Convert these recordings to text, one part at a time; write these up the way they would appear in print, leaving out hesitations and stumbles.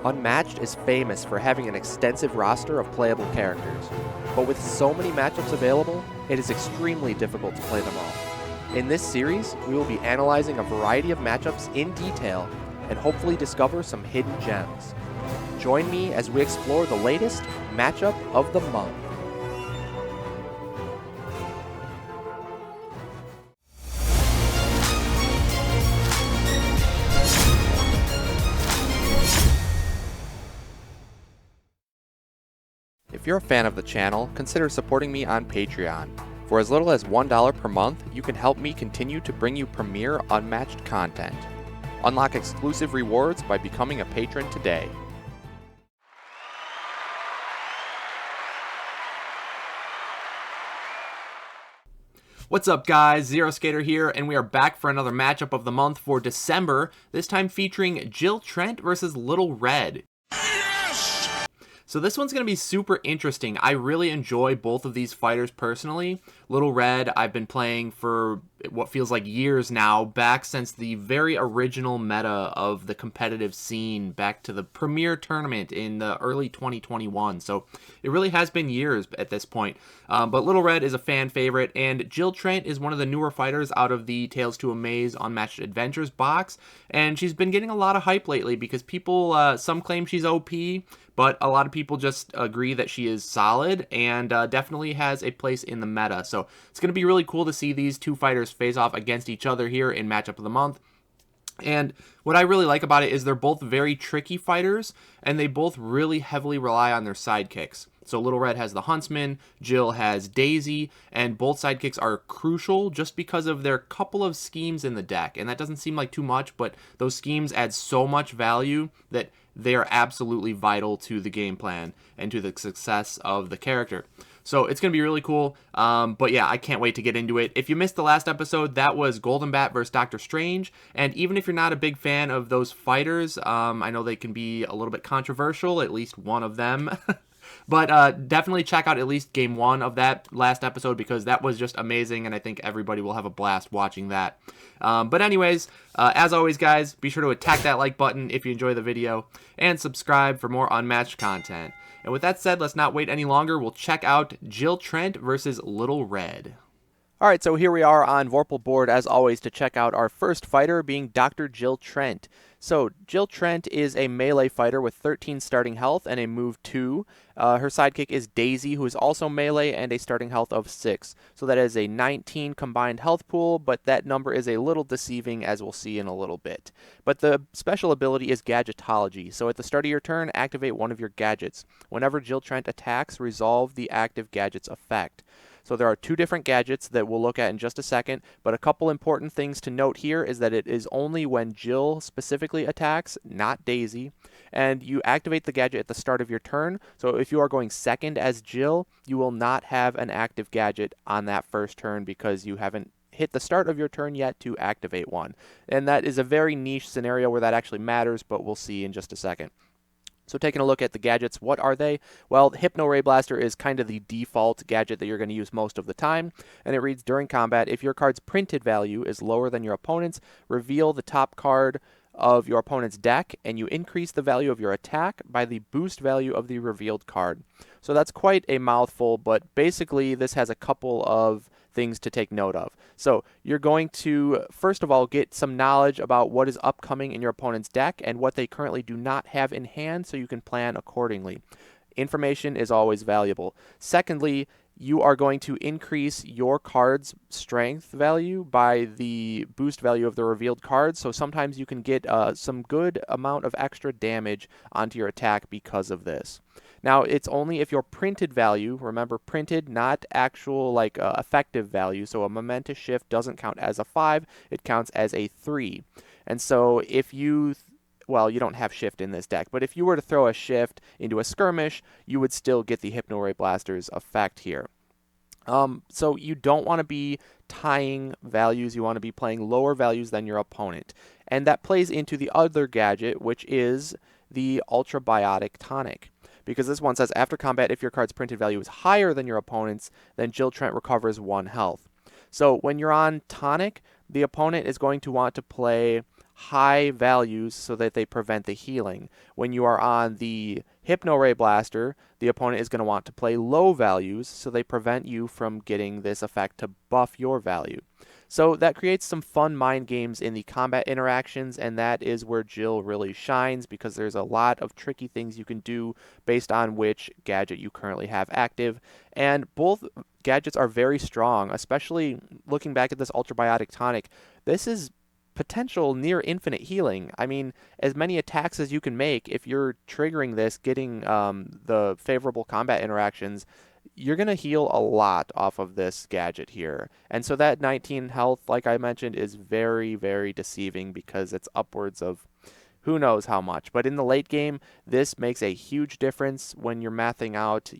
Unmatched is famous for having an extensive roster of playable characters, but with so many matchups available, it is extremely difficult to play them all. In this series, we will be analyzing a variety of matchups in detail and hopefully discover some hidden gems. Join me as we explore the latest matchup of the month. If you're a fan of the channel, consider supporting me on Patreon. For as little as $1 per month, you can help me continue to bring you premier Unmatched content. Unlock exclusive rewards by becoming a patron today. What's up guys, Zero Skater here, and we are back for another matchup of the month for December, this time featuring Jill Trent versus Little Red. So this one's going to be super interesting. I really enjoy both of these fighters personally. Little Red, I've been playing for what feels like years now, back since the very original meta of the competitive scene, back to the premier tournament in the early 2021. So it really has been years at this point. But Little Red is a fan favorite, and Jill Trent is one of the newer fighters out of the Tales to Amaze Unmatched Adventures box, and she's been getting a lot of hype lately because people, some claim she's OP, but a lot of people just agree that she is solid and definitely has a place in the meta. So it's going to be really cool to see these two fighters face off against each other here in Matchup of the Month. And what I really like about it is they're both very tricky fighters, and they both really heavily rely on their sidekicks. So Little Red has the Huntsman, Jill has Daisy, and both sidekicks are crucial just because of their couple of schemes in the deck. And that doesn't seem like too much, but those schemes add so much value that they are absolutely vital to the game plan and to the success of the character. So it's going to be really cool, but yeah, I can't wait to get into it. If you missed the last episode, that was Golden Bat versus Doctor Strange, and even if you're not a big fan of those fighters, I know they can be a little bit controversial, at least one of them. But definitely check out at least game one of that last episode because that was just amazing, and I think everybody will have a blast watching that. But anyways, as always, guys, be sure to attack that like button if you enjoy the video, and subscribe for more Unmatched content. And with that said, let's not wait any longer. We'll check out Jill Trent versus Little Red. Alright, so here we are on Vorpal board, as always, to check out our first fighter, being Dr. Jill Trent. So, Jill Trent is a melee fighter with 13 starting health and a move 2. Her sidekick is Daisy, who is also melee and a starting health of 6. So that is a 19 combined health pool, but that number is a little deceiving, as we'll see in a little bit. But the special ability is Gadgetology, so at the start of your turn, activate one of your gadgets. Whenever Jill Trent attacks, resolve the active gadget's effect. So there are two different gadgets that we'll look at in just a second, but a couple important things to note here is that it is only when Jill specifically attacks, not Daisy, and you activate the gadget at the start of your turn. So if you are going second as Jill, you will not have an active gadget on that first turn because you haven't hit the start of your turn yet to activate one. And that is a very niche scenario where that actually matters, but we'll see in just a second. So taking a look at the gadgets, what are they? Well, Hypno Ray Blaster is kind of the default gadget that you're going to use most of the time, and it reads, during combat, if your card's printed value is lower than your opponent's, reveal the top card of your opponent's deck, and you increase the value of your attack by the boost value of the revealed card. So that's quite a mouthful, but basically this has a couple of things to take note of. So you're going to, first of all, get some knowledge about what is upcoming in your opponent's deck and what they currently do not have in hand so you can plan accordingly. Information is always valuable. Secondly, you are going to increase your card's strength value by the boost value of the revealed cards, so sometimes you can get some good amount of extra damage onto your attack because of this. Now, it's only if your printed value, remember printed, not actual like effective value, so a momentous shift doesn't count as a 5, it counts as a 3. And so if you, well, you don't have shift in this deck, but if you were to throw a shift into a skirmish, you would still get the Hypno Ray Blaster's effect here. So you don't want to be tying values, you want to be playing lower values than your opponent. And that plays into the other gadget, which is the Ultra Biotic Tonic. Because this one says, after combat, if your card's printed value is higher than your opponent's, then Jill Trent recovers 1 health. So when you're on Tonic, the opponent is going to want to play high values so that they prevent the healing. When you are on the Hypno Ray Blaster, the opponent is going to want to play low values so they prevent you from getting this effect to buff your value. So that creates some fun mind games in the combat interactions, and that is where Jill really shines because there's a lot of tricky things you can do based on which gadget you currently have active. And both gadgets are very strong, especially looking back at this Ultrabiotic Tonic. This is potential near infinite healing. I mean, as many attacks as you can make, if you're triggering this, getting the favorable combat interactions, you're going to heal a lot off of this gadget here. And so that 19 health, like I mentioned, is very, very deceiving because it's upwards of who knows how much. But in the late game, this makes a huge difference when you're mathing out,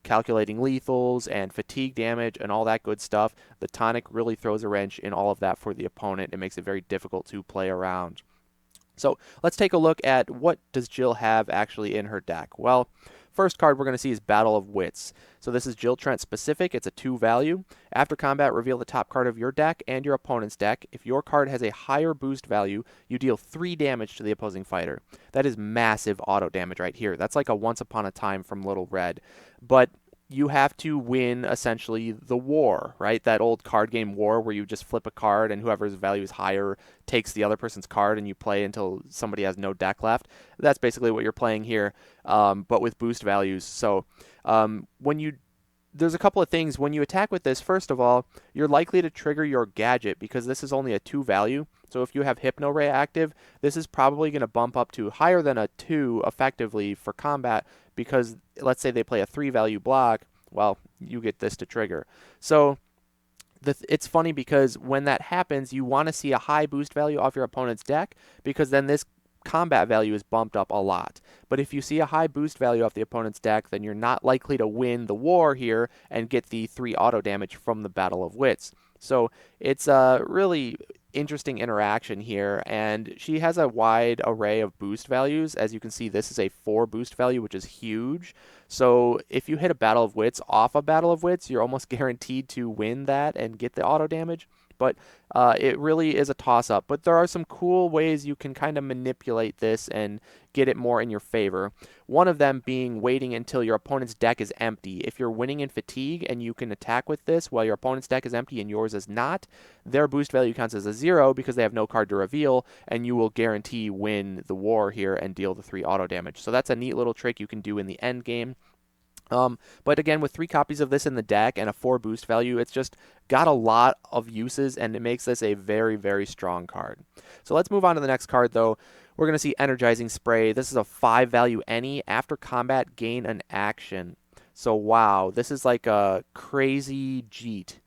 calculating lethals and fatigue damage and all that good stuff. The tonic really throws a wrench in all of that for the opponent. It makes it very difficult to play around. So let's take a look at what does Jill have actually in her deck. Well, first card we're going to see is Battle of Wits. So this is Jill Trent specific. It's a 2 value. After combat, reveal the top card of your deck and your opponent's deck. If your card has a higher boost value, you deal 3 damage to the opposing fighter. That is massive auto damage right here. That's like a Once Upon a Time from Little Red. But you have to win essentially the war, right? That old card game war where you just flip a card and whoever's value is higher takes the other person's card and you play until somebody has no deck left. That's basically what you're playing here, but with boost values. So there's a couple of things. When you attack with this, first of all, you're likely to trigger your gadget because this is only a 2 value. So if you have Hypno Ray active, this is probably going to bump up to higher than a 2 effectively for combat because let's say they play a 3 value block, well, you get this to trigger. So it's funny because when that happens, you want to see a high boost value off your opponent's deck because then this combat value is bumped up a lot. But if you see a high boost value off the opponent's deck, then you're not likely to win the war here and get the 3 auto damage from the Battle of Wits. So it's a really interesting interaction here, and she has a wide array of boost values. As you can see, this is a 4 boost value, which is huge. So if you hit a Battle of Wits off a Battle of Wits, you're almost guaranteed to win that and get the auto damage. But it really is a toss-up. But there are some cool ways you can kind of manipulate this and get it more in your favor. One of them being waiting until your opponent's deck is empty. If you're winning in fatigue and you can attack with this while your opponent's deck is empty and yours is not, their boost value counts as a 0 because they have no card to reveal, and you will guarantee win the war here and deal the 3 auto damage. So that's a neat little trick you can do in the end game. But again, with 3 copies of this in the deck and a 4 boost value, it's just got a lot of uses, and it makes this a very, very strong card. So let's move on to the next card, though. We're going to see Energizing Spray. This is a 5 value any. After combat, gain an action. So wow, this is like a crazy Jeet.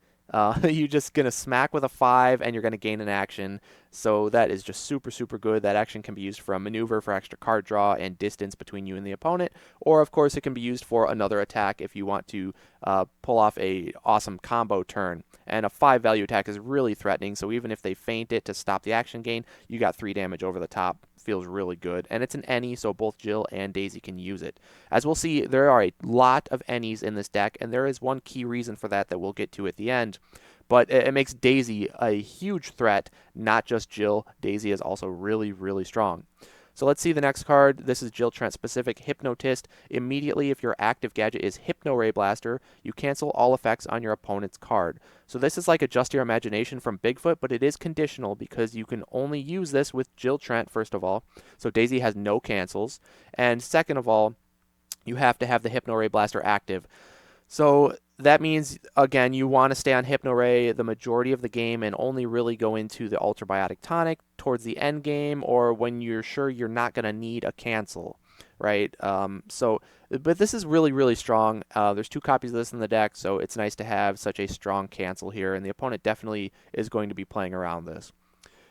You're just going to smack with a 5 and you're going to gain an action. So that is just super, super good. That action can be used for a maneuver for extra card draw and distance between you and the opponent. Or, of course, it can be used for another attack if you want to pull off a awesome combo turn. And a 5 value attack is really threatening. So even if they feint it to stop the action gain, you got 3 damage over the top. Feels really good. And it's an any, so both Jill and Daisy can use it. As we'll see, there are a lot of any's in this deck, and there is one key reason for that we'll get to at the end. But it makes Daisy a huge threat, not just Jill. Daisy is also really, really strong. So let's see the next card. This is Jill Trent specific Hypnotist. Immediately, if your active gadget is Hypno Ray Blaster, you cancel all effects on your opponent's card. So this is like Adjust Your Imagination from Bigfoot, but it is conditional because you can only use this with Jill Trent, first of all. So Daisy has no cancels. And second of all, you have to have the Hypno Ray Blaster active. So that means, again, you want to stay on Hypno Ray the majority of the game and only really go into the Ultrabiotic Tonic towards the end game or when you're sure you're not going to need a cancel, right? But this is really, really strong. There's 2 copies of this in the deck, so it's nice to have such a strong cancel here, and the opponent definitely is going to be playing around this.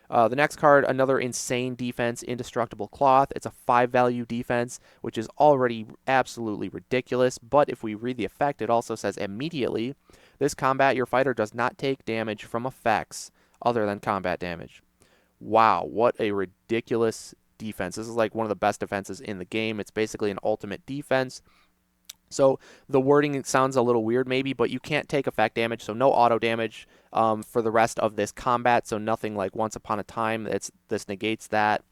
The next card, another insane defense, Indestructible Cloth. It's a 5 value defense, which is already absolutely ridiculous. But if we read the effect, it also says immediately, this combat, your fighter does not take damage from effects other than combat damage. Wow, what a ridiculous defense. This is like one of the best defenses in the game. It's basically an ultimate defense. So the wording sounds a little weird maybe, but you can't take effect damage, so no auto damage for the rest of this combat, so nothing like Once Upon a Time. This negates that.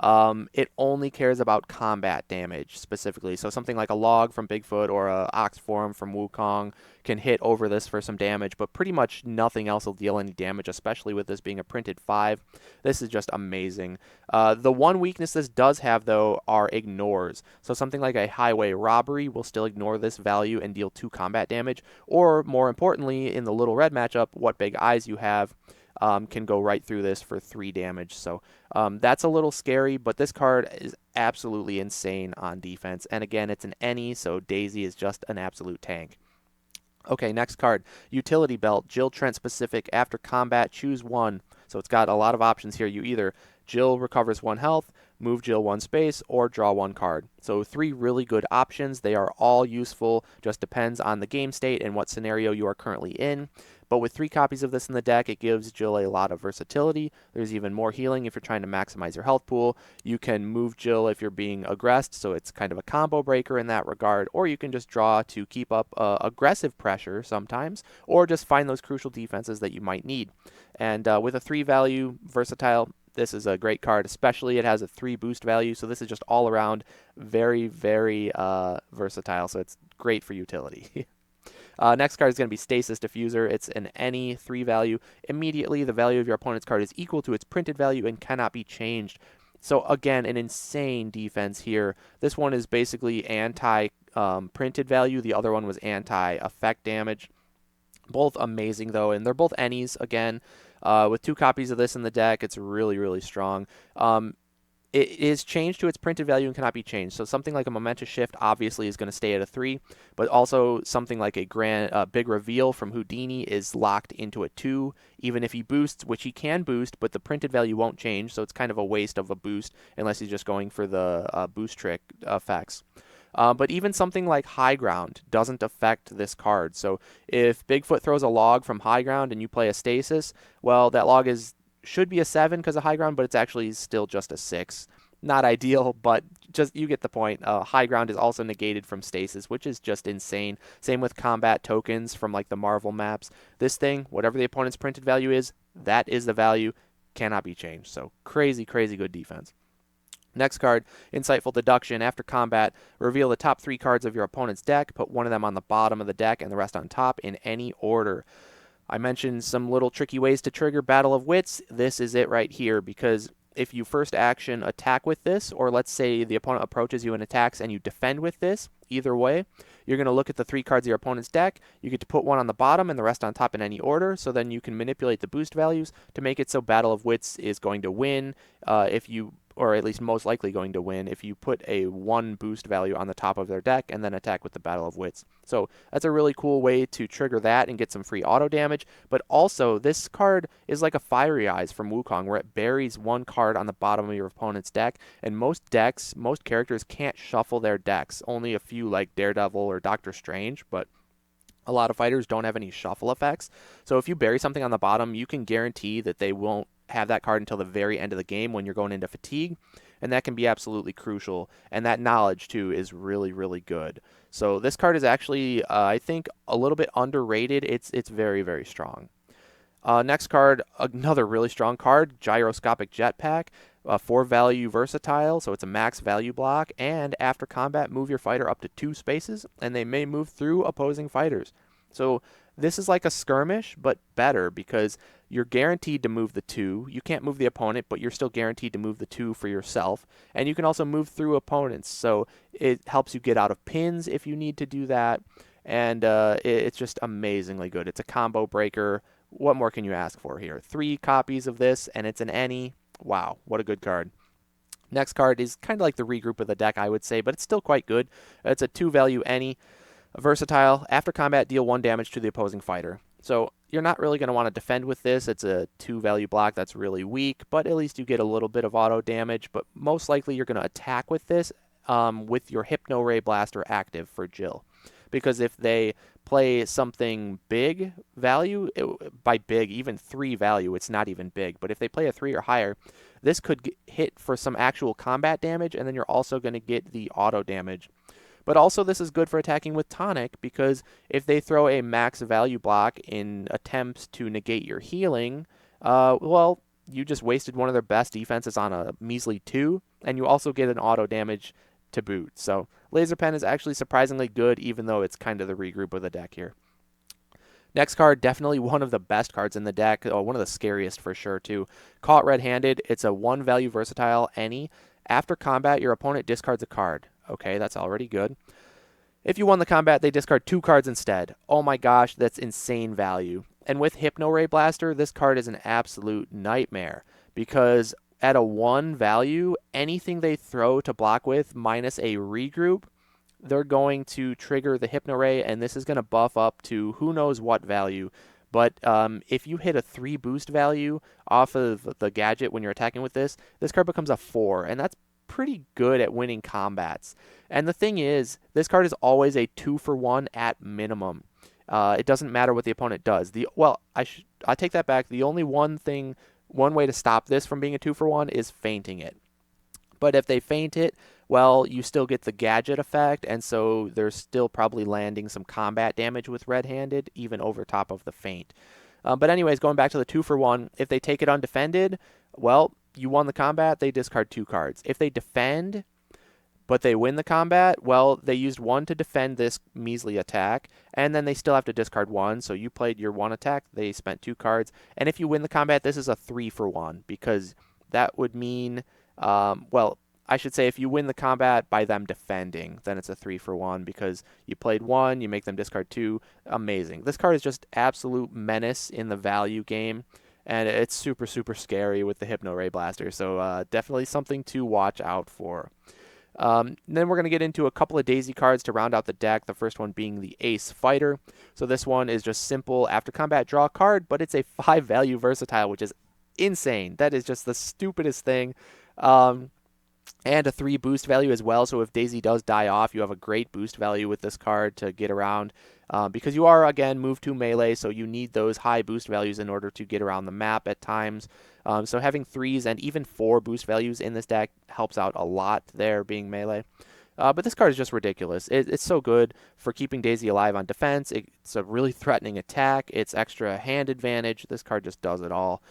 It only cares about combat damage specifically. So something like a log from Bigfoot or a ox form from Wukong can hit over this for some damage, but pretty much nothing else will deal any damage, especially with this being a printed 5. This is just amazing. The one weakness this does have, though, are ignores. So something like a highway robbery will still ignore this value and deal 2 combat damage, or more importantly, in the Little Red matchup, What Big Eyes You Have can go right through this for 3 damage. So that's a little scary, but this card is absolutely insane on defense. And again, it's an any, so Daisy is just an absolute tank. Okay, next card, Utility Belt, Jill Trent specific. After combat, choose one. So it's got a lot of options here. You either Jill recovers 1 health, move Jill 1 space, or draw 1 card. So 3 really good options. They are all useful, just depends on the game state and what scenario you are currently in. But with 3 copies of this in the deck, it gives Jill a lot of versatility. There's even more healing if you're trying to maximize your health pool. You can move Jill if you're being aggressed, so it's kind of a combo breaker in that regard. Or you can just draw to keep up aggressive pressure sometimes, or just find those crucial defenses that you might need. And with a 3 value versatile, this is a great card, especially it has a 3 boost value, so this is just all around very, very versatile, so it's great for utility. Next card is going to be Stasis Diffuser. It's an any 3 value. Immediately, the value of your opponent's card is equal to its printed value and cannot be changed. So again, an insane defense here. This one is basically anti-printed value. The other one was anti-effect damage. Both amazing, though, and they're both any's, again. With 2 copies of this in the deck, it's really, really strong. It is changed to its printed value and cannot be changed. So something like a Momentous Shift obviously is going to stay at a 3, but also something like a Big Reveal from Houdini is locked into a 2, even if he boosts, which he can boost, but the printed value won't change, so it's kind of a waste of a boost unless he's just going for the boost trick effects. But even something like High Ground doesn't affect this card. So if Bigfoot throws a log from High Ground and you play a Stasis, well, that log should be a 7 because of High Ground, but it's actually still just a 6. Not ideal, but just you get the point. High Ground is also negated from Stasis, which is just insane. Same with combat tokens from like the Marvel maps. This thing, whatever the opponent's printed value is, that is the value, cannot be changed. So crazy, crazy good defense. Next card, Insightful Deduction. After combat, reveal the top 3 cards of your opponent's deck, put one of them on the bottom of the deck and the rest on top in any order. I mentioned some little tricky ways to trigger Battle of Wits. This is it right here, because if you first action attack with this, or let's say the opponent approaches you and attacks and you defend with this, either way, you're going to look at the 3 cards of your opponent's deck. You get to put one on the bottom and the rest on top in any order, so then you can manipulate the boost values to make it so Battle of Wits is going to win or at least most likely going to win if you put a 1 boost value on the top of their deck and then attack with the Battle of Wits. So that's a really cool way to trigger that and get some free auto damage. But also, this card is like a Fiery Eyes from Wukong, where it buries 1 card on the bottom of your opponent's deck. And most characters can't shuffle their decks. Only a few like Daredevil or Doctor Strange, but a lot of fighters don't have any shuffle effects. So if you bury something on the bottom, you can guarantee that they won't have that card until the very end of the game when you're going into fatigue, and that can be absolutely crucial. And that knowledge, too, is really, really good. So this card is actually, I think, a little bit underrated. It's very, very strong. Next card, another really strong card, Gyroscopic Jetpack. 4 value versatile, so it's a max value block, and after combat, move your fighter up to 2 spaces, and they may move through opposing fighters. So this is like a skirmish, but better, because you're guaranteed to move the 2. You can't move the opponent, but you're still guaranteed to move the 2 for yourself. And you can also move through opponents, so it helps you get out of pins if you need to do that. And it's just amazingly good. It's a combo breaker. What more can you ask for here? 3 copies of this, and it's an any. Wow, what a good card. Next card is kind of like the regroup of the deck, I would say, but it's still quite good. It's a 2 value any. Versatile. After combat, deal 1 damage to the opposing fighter. So you're not really going to want to defend with this. It's a 2 value block that's really weak, but at least you get a little bit of auto damage. But most likely you're going to attack with this with your Hypno Ray Blaster active for Jill. Because if they play something big value, by big, even 3 value, it's not even big. But if they play a 3 or higher, this could hit for some actual combat damage, and then you're also going to get the auto damage. But also this is good for attacking with Tonic, because if they throw a max value block in attempts to negate your healing, well, you just wasted one of their best defenses on a measly 2, and you also get an auto damage to boot. So Laser Pen is actually surprisingly good, even though it's kind of the regroup of the deck here. Next card, definitely one of the best cards in the deck, one of the scariest for sure too. Caught Red-Handed, it's a 1 value versatile, any. After combat, your opponent discards a card. Okay, that's already good. If you won the combat, they discard 2 cards instead. Oh my gosh, that's insane value. And with Hypno Ray Blaster, this card is an absolute nightmare, because at a 1 value, anything they throw to block with minus a regroup, they're going to trigger the Hypno Ray, and this is going to buff up to who knows what value. But if you hit a 3 boost value off of the gadget when you're attacking with this card becomes a 4, and that's pretty good at winning combats. And the thing is, this card is always a 2-for-1 at minimum. It doesn't matter what the opponent does. I take that back. The only one way to stop this from being a 2-for-1 is feinting it. But if they feint it, well, you still get the gadget effect, and so they're still probably landing some combat damage with red-handed, even over top of the feint. But anyways, going back to the 2-for-1, if they take it undefended, well, you won the combat, they discard 2 cards. If they defend, but they win the combat, well, they used 1 to defend this measly attack, and then they still have to discard 1, so you played your 1 attack, they spent 2 cards, and if you win the combat, this is a 3-for-1, because that would mean, well, I should say if you win the combat by them defending, then it's a 3-for-1, because you played 1, you make them discard 2, amazing. This card is just absolute menace in the value game, and it's super, super scary with the Hypno Ray Blaster, so definitely something to watch out for. Then we're going to get into a couple of Daisy cards to round out the deck, the first one being the Ace Fighter. So this one is just simple, after combat, draw a card, but it's a 5-value versatile, which is insane. That is just the stupidest thing. And a 3 boost value as well, so if Daisy does die off, you have a great boost value with this card to get around, because you are, again, move to melee, so you need those high boost values in order to get around the map at times. So having 3s and even 4 boost values in this deck helps out a lot there, being melee. But this card is just ridiculous. It's so good for keeping Daisy alive on defense. It's a really threatening attack. It's extra hand advantage. This card just does it all.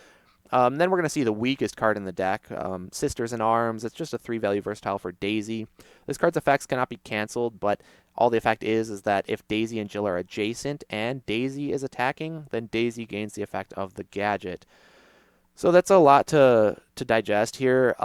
Then we're going to see the weakest card in the deck, Sisters in Arms. It's just a 3-value versatile for Daisy. This card's effects cannot be canceled, but all the effect is that if Daisy and Jill are adjacent and Daisy is attacking, then Daisy gains the effect of the gadget. So that's a lot to digest here.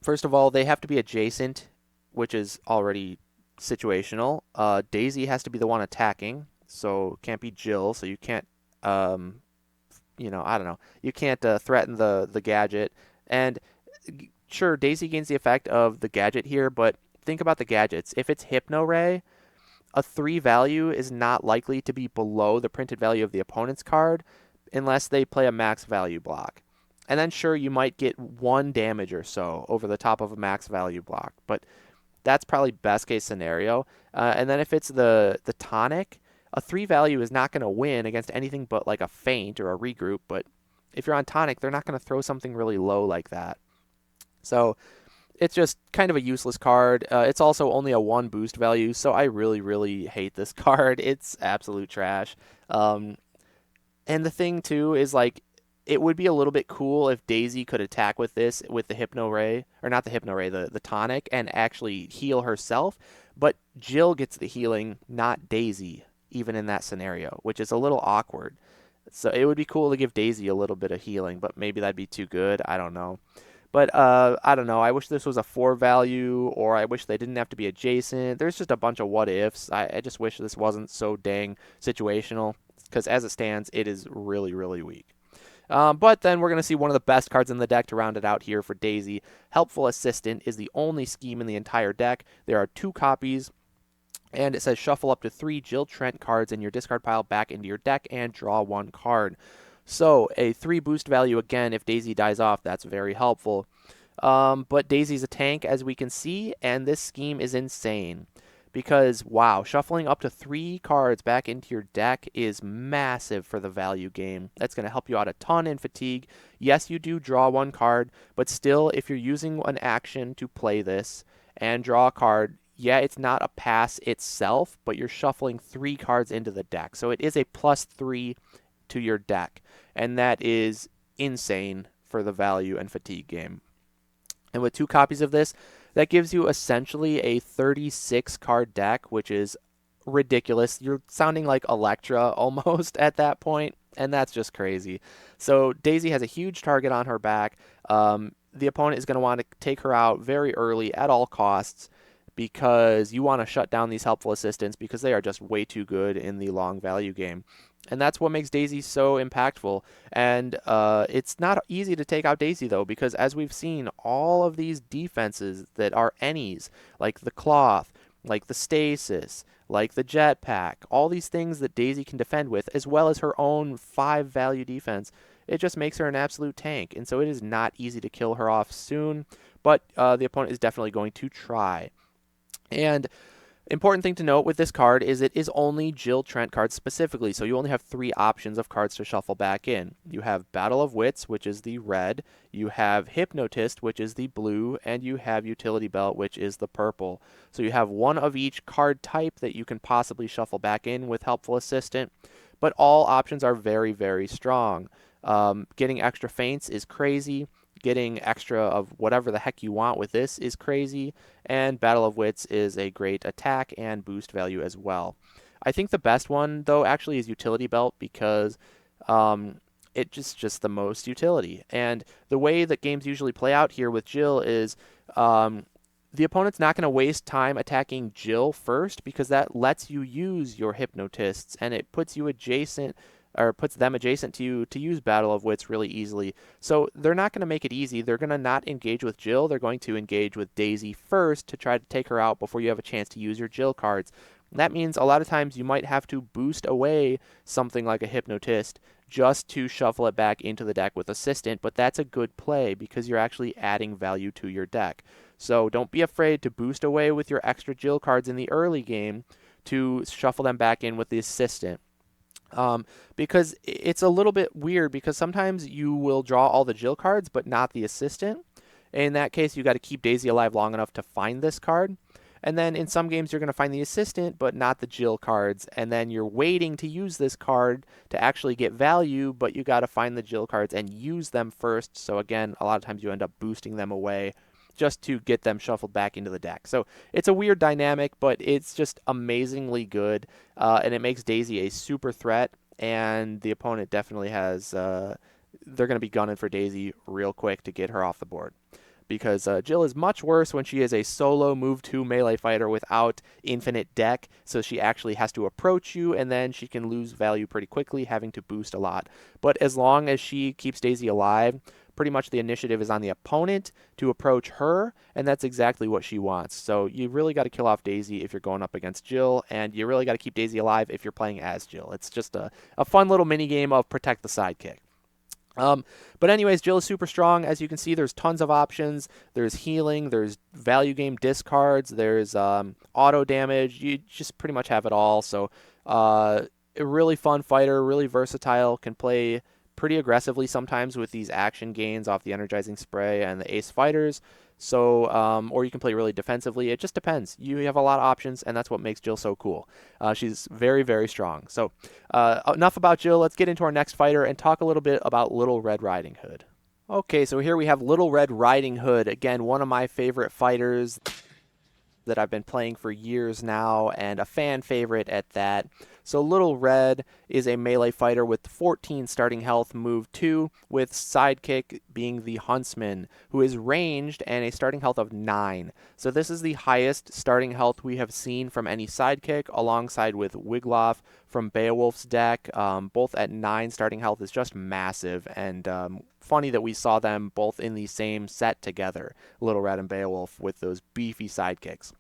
First of all, they have to be adjacent, which is already situational. Daisy has to be the one attacking, so it can't be Jill, so you can't... I don't know. You can't threaten the gadget. And sure, Daisy gains the effect of the gadget here, but think about the gadgets. If it's Hypno Ray, a 3 value is not likely to be below the printed value of the opponent's card unless they play a max value block. And then sure, you might get 1 damage or so over the top of a max value block, but that's probably best case scenario. And then if it's the tonic, a 3 value is not going to win against anything but like a feint or a regroup, but if you're on tonic, they're not going to throw something really low like that. So it's just kind of a useless card. It's also only a 1 boost value, so I really, really hate this card. It's absolute trash. And the thing, too, is like, it would be a little bit cool if Daisy could attack with this, with the Hypno Ray, or not the Hypno Ray, the tonic, and actually heal herself, but Jill gets the healing, not Daisy, even in that scenario, which is a little awkward. So it would be cool to give Daisy a little bit of healing, but maybe that'd be too good. I don't know. But I don't know. I wish this was a 4 value, or I wish they didn't have to be adjacent. There's just a bunch of what ifs. I just wish this wasn't so dang situational, because as it stands, it is really, really weak. But then we're going to see one of the best cards in the deck to round it out here for Daisy. Helpful Assistant is the only scheme in the entire deck. There are 2 copies. And it says shuffle up to 3 Jill Trent cards in your discard pile back into your deck and draw 1 card. So a 3 boost value again if Daisy dies off. That's very helpful. But Daisy's a tank, as we can see, and this scheme is insane. Because, wow, shuffling up to 3 cards back into your deck is massive for the value game. That's going to help you out a ton in Fatigue. Yes, you do draw 1 card, but still, if you're using an action to play this and draw a card, yeah, it's not a pass itself, but you're shuffling 3 cards into the deck. So it is a +3 to your deck, and that is insane for the value and fatigue game. And with 2 copies of this, that gives you essentially a 36 card deck, which is ridiculous. You're sounding like Electra almost at that point, and that's just crazy. So Daisy has a huge target on her back. The opponent is going to want to take her out very early at all costs because you want to shut down these helpful assistants because they are just way too good in the long value game. And that's what makes Daisy so impactful. And it's not easy to take out Daisy, though, because as we've seen, all of these defenses that are any's, like the cloth, like the stasis, like the jetpack, all these things that Daisy can defend with, as well as her own 5 value defense, it just makes her an absolute tank. And so it is not easy to kill her off soon, but the opponent is definitely going to try. And important thing to note with this card is it is only Jill Trent cards specifically, so you only have 3 options of cards to shuffle back in. You have Battle of Wits, which is the red, you have Hypnotist, which is the blue, and you have Utility Belt, which is the purple. So you have 1 of each card type that you can possibly shuffle back in with Helpful Assistant, but all options are very, very strong. Getting extra feints is crazy. Getting extra of whatever the heck you want with this is crazy, and Battle of Wits is a great attack and boost value as well. I think the best one, though, actually is Utility Belt because it just the most utility. And the way that games usually play out here with Jill is the opponent's not going to waste time attacking Jill first because that lets you use your Hypnotists, and it puts you adjacent or puts them adjacent to you to use Battle of Wits really easily. So they're not going to make it easy. They're going to not engage with Jill. They're going to engage with Daisy first to try to take her out before you have a chance to use your Jill cards. That means a lot of times you might have to boost away something like a Hypnotist just to shuffle it back into the deck with Assistant, but that's a good play because you're actually adding value to your deck. So don't be afraid to boost away with your extra Jill cards in the early game to shuffle them back in with the Assistant. Because it's a little bit weird because sometimes you will draw all the Jill cards but not the Assistant. In that case, you got to keep Daisy alive long enough to find this card. And then in some games, you're going to find the Assistant but not the Jill cards. And then you're waiting to use this card to actually get value, but you got to find the Jill cards and use them first. So again, a lot of times you end up boosting them away just to get them shuffled back into the deck. So it's a weird dynamic, but it's just amazingly good, and it makes Daisy a super threat, and the opponent definitely has, they're going to be gunning for Daisy real quick to get her off the board. Because Jill is much worse when she is a solo move 2 melee fighter without infinite deck, so she actually has to approach you, and then she can lose value pretty quickly, having to boost a lot. But as long as she keeps Daisy alive, pretty much the initiative is on the opponent to approach her, and that's exactly what she wants. So you really got to kill off Daisy if you're going up against Jill, and you really got to keep Daisy alive if you're playing as Jill. It's just a fun little mini game of protect the sidekick. But anyways, Jill is super strong. As you can see, there's tons of options. There's healing, there's value game discards, there's auto damage. You just pretty much have it all. So a really fun fighter, really versatile, can play pretty aggressively sometimes with these action gains off the energizing spray and the ace fighters. So, or you can play really defensively. It just depends. You have a lot of options, and that's what makes Jill so cool. She's very, very strong. So, enough about Jill. Let's get into our next fighter and talk a little bit about Little Red Riding Hood. Okay, so here we have Little Red Riding Hood. Again, one of my favorite fighters that I've been playing for years now, and a fan favorite at that. So Little Red is a melee fighter with 14 starting health, move 2, with sidekick being the Huntsman, who is ranged and a starting health of 9. So this is the highest starting health we have seen from any sidekick, alongside with Wiglaf from Beowulf's deck. Both at 9 starting health is just massive, and funny that we saw them both in the same set together, Little Red and Beowulf, with those beefy sidekicks.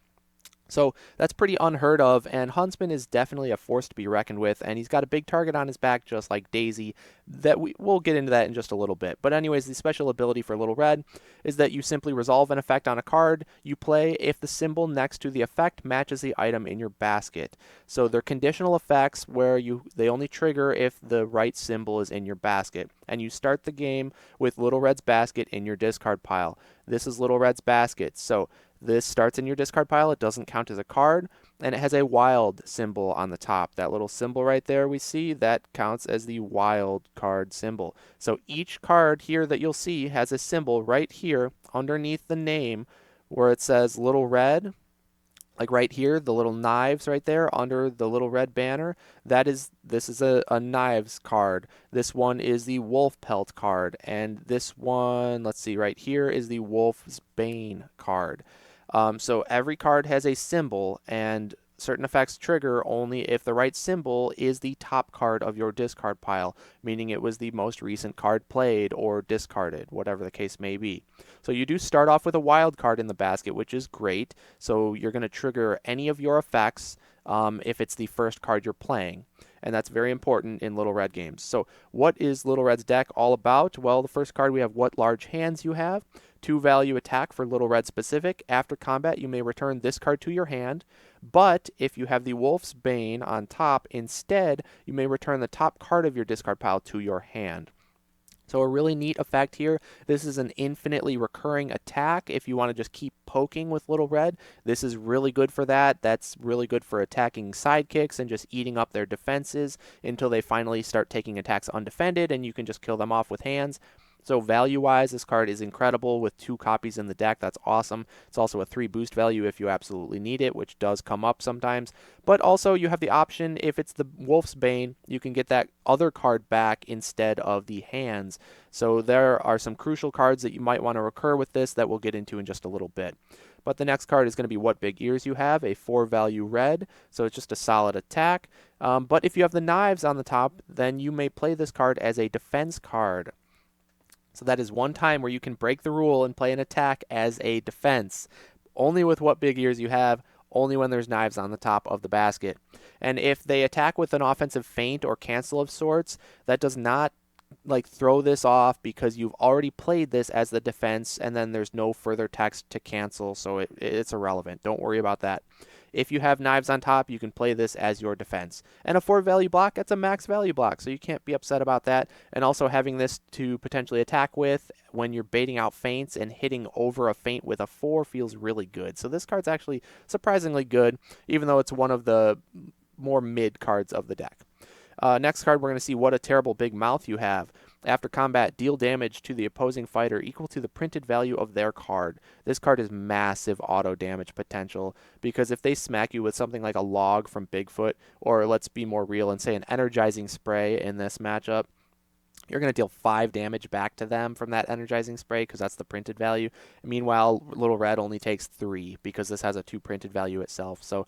So that's pretty unheard of, and Huntsman is definitely a force to be reckoned with, and he's got a big target on his back just like Daisy. We'll get into that in just a little bit. But anyways, the special ability for Little Red is that you simply resolve an effect on a card you play if the symbol next to the effect matches the item in your basket. So they're conditional effects where they only trigger if the right symbol is in your basket. And you start the game with Little Red's basket in your discard pile. This is Little Red's basket. So This starts in your discard pile. It doesn't count as a card, and it has a wild symbol on the top. That little symbol right there we see, that counts as the wild card symbol. So each card here that you'll see has a symbol right here underneath the name where it says Little Red. Like right here, the little knives right there under the little red banner, this is a knives card. This one is the wolf pelt card, and this one, let's see, right here is the wolf's bane card. So every card has a symbol, and certain effects trigger only if the right symbol is the top card of your discard pile, meaning it was the most recent card played or discarded, whatever the case may be. So you do start off with a wild card in the basket, which is great. So you're going to trigger any of your effects if it's the first card you're playing. And that's very important in Little Red games. So what is Little Red's deck all about? Well, the first card we have what large hands you have. 2-value attack for Little Red specific. After combat, you may return this card to your hand. But if you have the Wolf's Bane on top, instead, you may return the top card of your discard pile to your hand. So a really neat effect here. This is an infinitely recurring attack. If you want to just keep poking with Little Red, this is really good for that. That's really good for attacking sidekicks and just eating up their defenses until they finally start taking attacks undefended, and you can just kill them off with hands. So value-wise, this card is incredible with 2 copies in the deck. That's awesome. It's also a 3 boost value if you absolutely need it, which does come up sometimes. But also you have the option, if it's the Wolf's Bane, you can get that other card back instead of the hands. So there are some crucial cards that you might want to recur with this that we'll get into in just a little bit. But the next card is going to be What Big Ears You Have, a 4-value red, so it's just a solid attack. But if you have the knives on the top, then you may play this card as a defense card. So that is one time where you can break the rule and play an attack as a defense. Only with What Big Ears You Have, only when there's knives on the top of the basket. And if they attack with an offensive feint or cancel of sorts, that does not throw this off because you've already played this as the defense and then there's no further text to cancel, so it's irrelevant. Don't worry about that. If you have knives on top, you can play this as your defense. And a 4-value block, that's a max value block, so you can't be upset about that. And also having this to potentially attack with when you're baiting out feints and hitting over a feint with a 4 feels really good. So this card's actually surprisingly good, even though it's one of the more mid cards of the deck. Next card, we're going to see What a Terrible Big Mouth You Have. After combat, deal damage to the opposing fighter equal to the printed value of their card. This card has massive auto damage potential because if they smack you with something like a log from Bigfoot, or let's be more real and say an energizing spray in this matchup, you're going to deal 5 damage back to them from that energizing spray because that's the printed value. Meanwhile, Little Red only takes 3 because this has a 2 printed value itself. So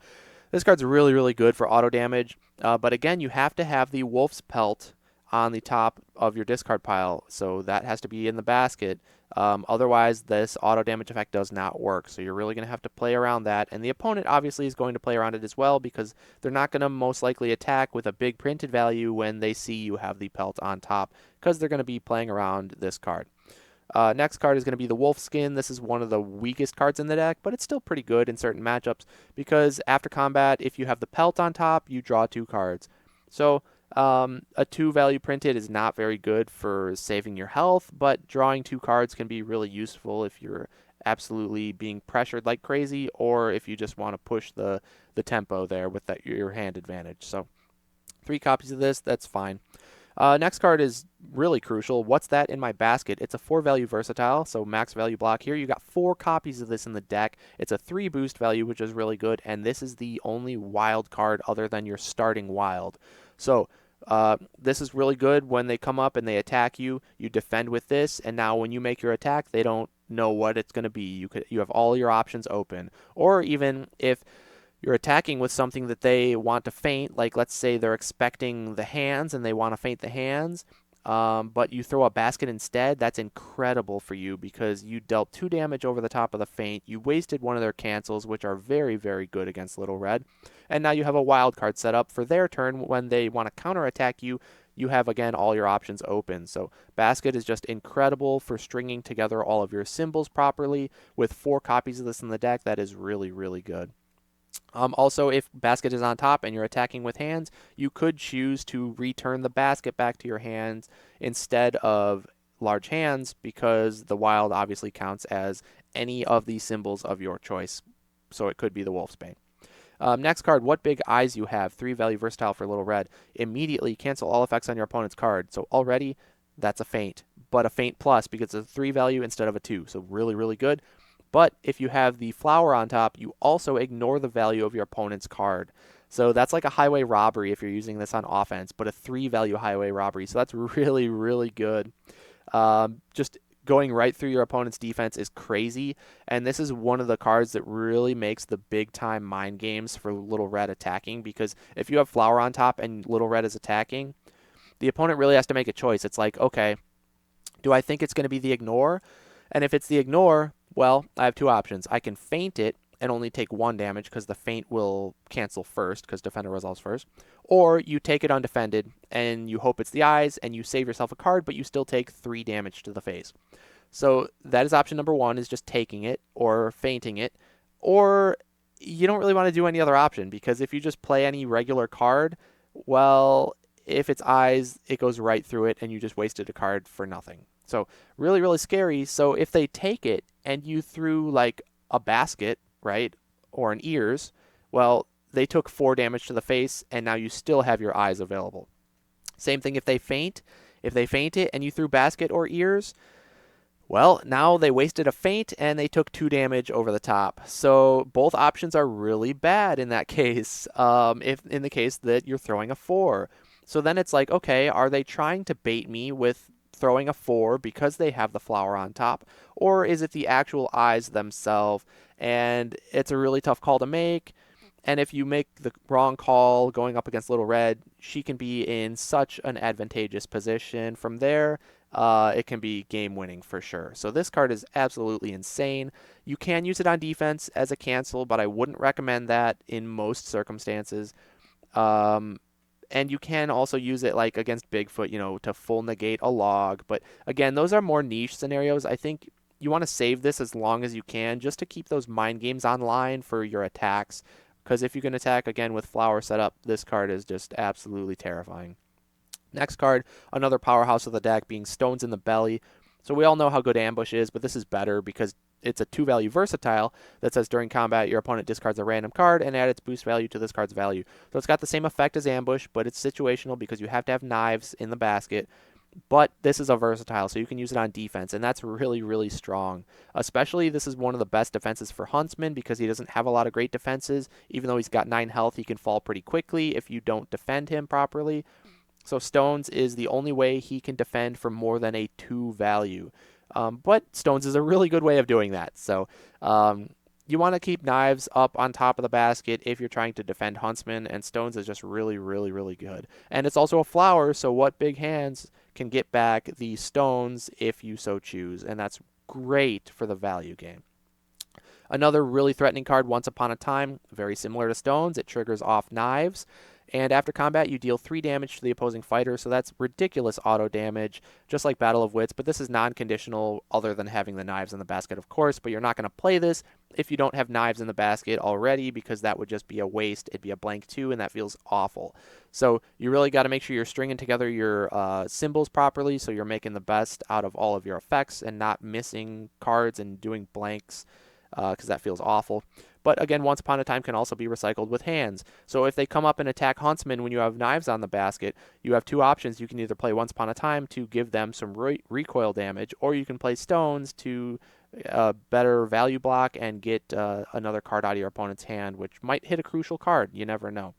this card's really, really good for auto damage. But again, you have to have the Wolf's Pelt on the top of your discard pile, so that has to be in the basket. Otherwise, this auto damage effect does not work, so you're really going to have to play around that. And the opponent obviously is going to play around it as well because they're not going to most likely attack with a big printed value when they see you have the pelt on top because they're going to be playing around this card. Next card is going to be the Wolf Skin. This is one of the weakest cards in the deck, but it's still pretty good in certain matchups because after combat, if you have the pelt on top, you draw 2 cards. So a 2-value printed is not very good for saving your health, but drawing 2 cards can be really useful if you're absolutely being pressured like crazy or if you just want to push the tempo there with your hand advantage. So 3 copies of this, that's fine. Next card is really crucial. What's that in my basket? It's a 4-value versatile, so max value block here. You got 4 copies of this in the deck. It's a 3 boost value, which is really good, and this is the only wild card other than your starting wild. So this is really good when they come up and they attack you. You defend with this, and now when you make your attack, they don't know what it's going to be. You have all your options open. Or even if you're attacking with something that they want to feint, like let's say they're expecting the hands and they want to feint the hands, but you throw a basket instead, that's incredible for you because you dealt 2 damage over the top of the feint. You wasted one of their cancels, which are very, very good against Little Red. And now you have a wild card set up for their turn when they want to counterattack you. You have, again, all your options open. So basket is just incredible for stringing together all of your symbols properly. With 4 copies of this in the deck, that is really, really good. Also, if basket is on top and you're attacking with hands, you could choose to return the basket back to your hands instead of large hands because the wild obviously counts as any of the symbols of your choice. So it could be the Wolf's Bane. Next card, what big eyes you have. 3 value versatile for little red. Immediately cancel all effects on your opponent's card. So already that's a feint, but a feint plus because it's a 3 value instead of a 2. So really, really good. But if you have the flower on top, you also ignore the value of your opponent's card. So that's like a highway robbery if you're using this on offense, but a 3 value highway robbery. So that's really, really good. Just going right through your opponent's defense is crazy. And this is one of the cards that really makes the big time mind games for little red attacking, because if you have flower on top and little red is attacking, the opponent really has to make a choice. It's like, okay, do I think it's going to be the ignore? And if it's the ignore, well, I have two options. I can feint it and only take 1 damage because the feint will cancel first because defender resolves first. Or you take it undefended and you hope it's the eyes and you save yourself a card, but you still take 3 damage to the face. So that is option number 1, is just taking it or feinting it. Or you don't really want to do any other option, because if you just play any regular card, well, if it's eyes, it goes right through it and you just wasted a card for nothing. So really, really scary. So if they take it and you threw like a basket, right, or an ears, well, they took 4 damage to the face and now you still have your eyes available. Same thing if they feint. If they feint it and you threw basket or ears, well, now they wasted a feint and they took 2 damage over the top. So both options are really bad in that case, if in the case that you're throwing a 4. So then it's like, okay, are they trying to bait me with throwing a 4 because they have the flower on top? Or is it the actual eyes themselves? And it's a really tough call to make. And if you make the wrong call going up against Little Red, she can be in such an advantageous position. From there, it can be game-winning for sure. So this card is absolutely insane. You can use it on defense as a cancel, but I wouldn't recommend that in most circumstances. And you can also use it like against Bigfoot, you know, to full negate a log. But again, those are more niche scenarios. I think you want to save this as long as you can just to keep those mind games online for your attacks. Because if you can attack again with flower setup, this card is just absolutely terrifying. Next card, another powerhouse of the deck, being Stones in the Belly. So we all know how good Ambush is, but this is better because it's a 2 value versatile that says during combat your opponent discards a random card and add its boost value to this card's value. So it's got the same effect as Ambush, but it's situational because you have to have knives in the basket. But this is a versatile, so you can use it on defense, and that's really, really strong. Especially, this is one of the best defenses for Huntsman because he doesn't have a lot of great defenses. Even though he's got 9 health, he can fall pretty quickly if you don't defend him properly. So Stones is the only way he can defend for more than a 2 value. But Stones is a really good way of doing that. So you want to keep knives up on top of the basket if you're trying to defend Huntsman, and Stones is just really, really, really good. And it's also a flower, so what big hands can get back the stones if you so choose, and that's great for the value game. Another really threatening card, Once Upon a Time, very similar to Stones. It triggers off knives, and after combat you deal 3 damage to the opposing fighter, so that's ridiculous auto damage, just like Battle of Wits, but this is non-conditional other than having the knives in the basket, of course, but you're not going to play this if you don't have knives in the basket already, because that would just be a waste. It'd be a blank 2, and that feels awful. So you really got to make sure you're stringing together your symbols properly, so you're making the best out of all of your effects and not missing cards and doing blanks, because that feels awful. But again, Once Upon a Time can also be recycled with hands. So if they come up and attack Huntsman when you have knives on the basket, you have 2 options. You can either play Once Upon a Time to give them some recoil damage, or you can play Stones to better value block and get another card out of your opponent's hand, which might hit a crucial card. You never know.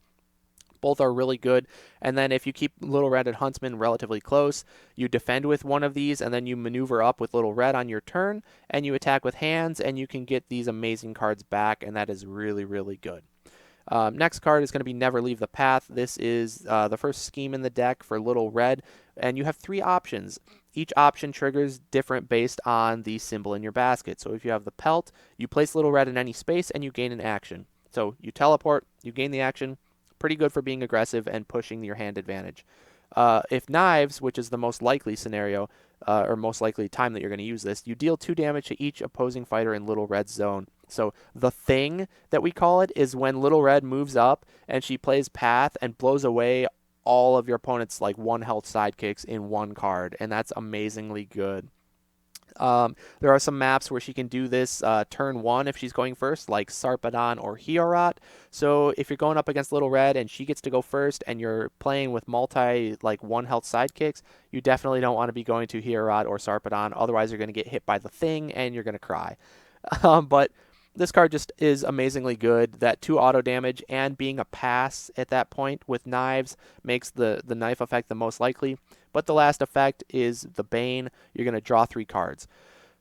Both are really good. And then if you keep Little Red and Huntsman relatively close, you defend with one of these, and then you maneuver up with Little Red on your turn, and you attack with hands, and you can get these amazing cards back, and that is really, really good. Next card is going to be Never Leave the Path. This is the first scheme in the deck for Little Red, and you have 3 options. Each option triggers different based on the symbol in your basket. So if you have the Pelt, you place Little Red in any space, and you gain an action. So you teleport, you gain the action. Pretty good for being aggressive and pushing your hand advantage. If Knives, which is the most likely scenario, or most likely time that you're going to use this, you deal 2 damage to each opposing fighter in Little Red's zone. So the thing that we call it is when Little Red moves up and she plays Path and blows away all of your opponent's like 1 health sidekicks in 1 card, and that's amazingly good. There are some maps where she can do this turn 1 if she's going first, like Sarpedon or Hiorat. So if you're going up against Little Red and she gets to go first and you're playing with multi like 1 health sidekicks, you definitely don't want to be going to Hiorat or Sarpedon. Otherwise, you're going to get hit by the thing and you're going to cry. But this card just is amazingly good. That 2 auto damage and being a pass at that point with knives makes the knife effect the most likely. But the last effect is the Bane. You're going to draw 3 cards.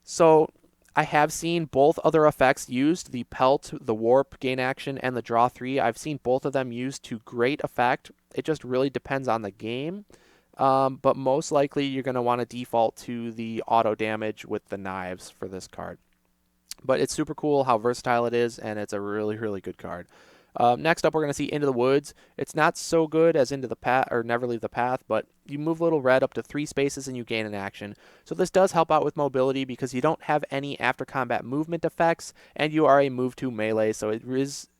So I have seen both other effects used, the Pelt, the Warp gain action, and the Draw 3. I've seen both of them used to great effect. It just really depends on the game. But most likely you're going to want to default to the auto damage with the knives for this card. But it's super cool how versatile it is, and it's a really, really good card. Next up, we're going to see Into the Woods. It's not so good as Into the Path or Never Leave the Path, but you move Little Red up to 3 spaces and you gain an action. So this does help out with mobility because you don't have any after combat movement effects, and you are a move 2 melee. So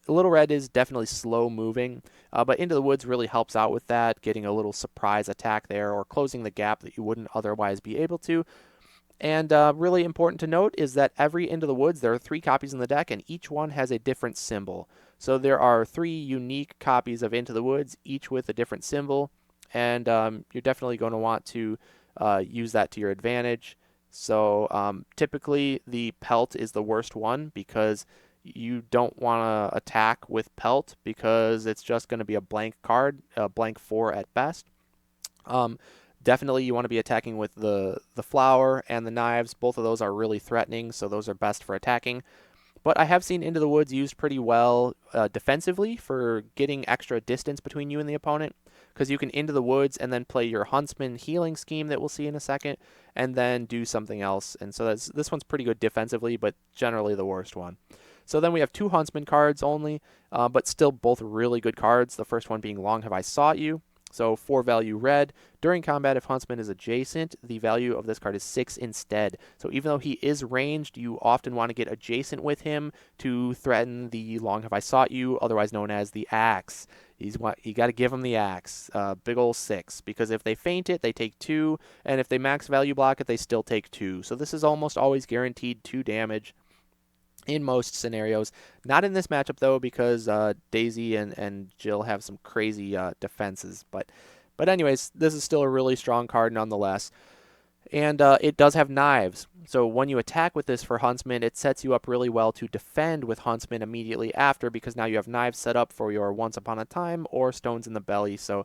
Little Red is definitely slow moving, but Into the Woods really helps out with that, getting a little surprise attack there or closing the gap that you wouldn't otherwise be able to. And really important to note is that every Into the Woods, there are 3 copies in the deck, and each one has a different symbol. So there are 3 unique copies of Into the Woods, each with a different symbol, and you're definitely going to want to use that to your advantage. So typically the Pelt is the worst one because you don't want to attack with Pelt because it's just going to be a blank card, a blank 4 at best. Definitely you want to be attacking with the flower and the knives. Both of those are really threatening, so those are best for attacking. But I have seen Into the Woods used pretty well defensively for getting extra distance between you and the opponent, because you can Into the Woods and then play your Huntsman healing scheme that we'll see in a second, and then do something else. And so this one's pretty good defensively, but generally the worst one. So then we have 2 Huntsman cards only, but still both really good cards. The first one being Long Have I Sought You. So 4 value red. During combat, if Huntsman is adjacent, the value of this card is 6 instead. So even though he is ranged, you often want to get adjacent with him to threaten the Long Have I Sought You, otherwise known as the Axe. You got to give him the Axe, big ol' 6, because if they feint it, they take 2, and if they max value block it, they still take 2. So this is almost always guaranteed 2 damage in most scenarios. Not in this matchup, though, because Daisy and Jill have some crazy defenses. But anyways, this is still a really strong card nonetheless. And it does have knives. So when you attack with this for Huntsman, it sets you up really well to defend with Huntsman immediately after, because now you have knives set up for your Once Upon a Time or Stones in the Belly. So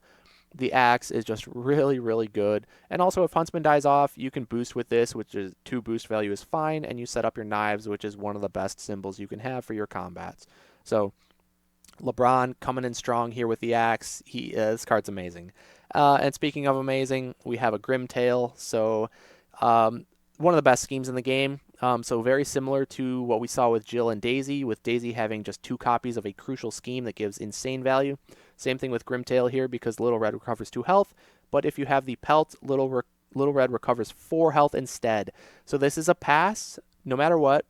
the Axe is just really, really good. And also, if Huntsman dies off, you can boost with this, which is 2 boost value is fine, and you set up your knives, which is one of the best symbols you can have for your combats. So LeBron coming in strong here with the Axe. This card's amazing. And speaking of amazing, we have a Grimtail. So one of the best schemes in the game. So very similar to what we saw with Jill and Daisy, with Daisy having just 2 copies of a crucial scheme that gives insane value. Same thing with Grimtail here, because Little Red recovers 2 health, but if you have the Pelt, Little Red recovers 4 health instead. So this is a pass, no matter what.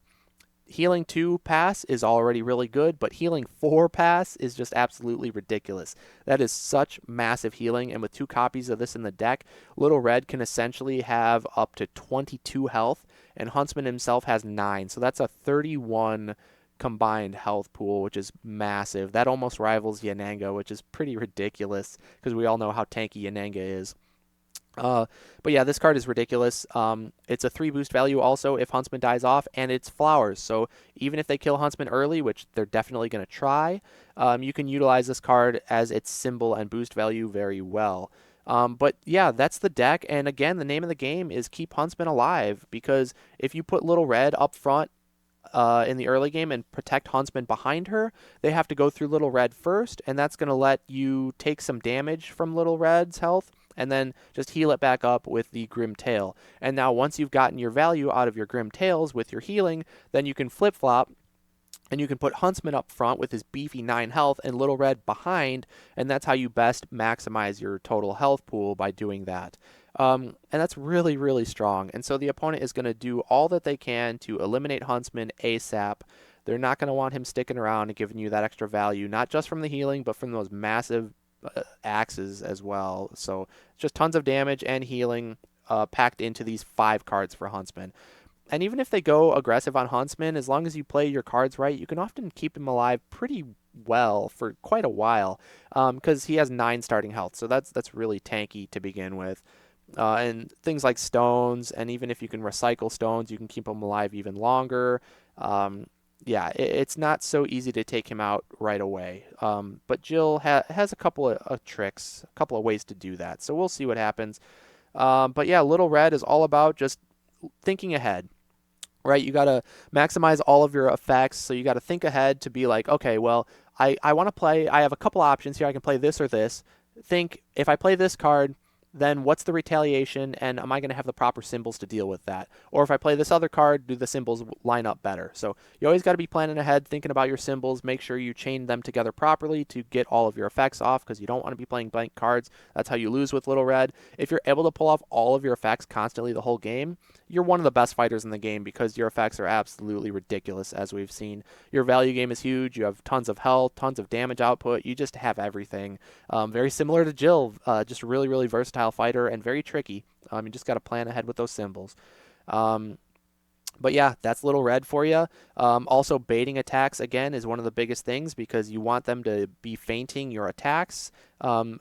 Healing 2 pass is already really good, but healing 4 pass is just absolutely ridiculous. That is such massive healing, and with 2 copies of this in the deck, Little Red can essentially have up to 22 health, and Huntsman himself has 9, so that's a 31 combined health pool, which is massive. That almost rivals Yananga, which is pretty ridiculous, because we all know how tanky Yananga is. But yeah, this card is ridiculous. It's a 3 boost value also if Huntsman dies off, and it's flowers. So even if they kill Huntsman early, which they're definitely going to try, you can utilize this card as its symbol and boost value very well. But yeah, that's the deck. And again, the name of the game is keep Huntsman alive, because if you put Little Red up front in the early game and protect Huntsman behind her, they have to go through Little Red first, and that's going to let you take some damage from Little Red's health, and then just heal it back up with the Grim Tail. And now once you've gotten your value out of your Grim Tails with your healing, then you can flip-flop, and you can put Huntsman up front with his beefy 9 health and Little Red behind, and that's how you best maximize your total health pool by doing that. And that's really, really strong. And so the opponent is going to do all that they can to eliminate Huntsman ASAP. They're not going to want him sticking around and giving you that extra value, not just from the healing, but from those massive axes as well. So just tons of damage and healing packed into these 5 cards for Huntsman. And even if they go aggressive on Huntsman, as long as you play your cards right, you can often keep him alive pretty well for quite a while, because he has 9 starting health. So that's really tanky to begin with. And things like stones, and even if you can recycle stones, you can keep them alive even longer. Um, yeah, it's not so easy to take him out right away. But Jill has a couple of tricks, a couple of ways to do that. So we'll see what happens. But yeah, Little Red is all about just thinking ahead, right? You got to maximize all of your effects. So you got to think ahead to be like, okay, well, I want to play, I have a couple options here. I can play this or this. Think, if I play this card, then what's the retaliation, and am I going to have the proper symbols to deal with that? Or if I play this other card, do the symbols line up better? So you always got to be planning ahead, thinking about your symbols. Make sure you chain them together properly to get all of your effects off, because you don't want to be playing blank cards. That's how you lose with Little Red. If you're able to pull off all of your effects constantly the whole game, you're one of the best fighters in the game, because your effects are absolutely ridiculous, as we've seen. Your value game is huge. You have tons of health, tons of damage output. You just have everything. Very similar to Jill, just a really, really versatile fighter and very tricky. You just got to plan ahead with those symbols. Um, but yeah, that's Little Red for you. Also, baiting attacks, again, is one of the biggest things, because you want them to be feinting your attacks,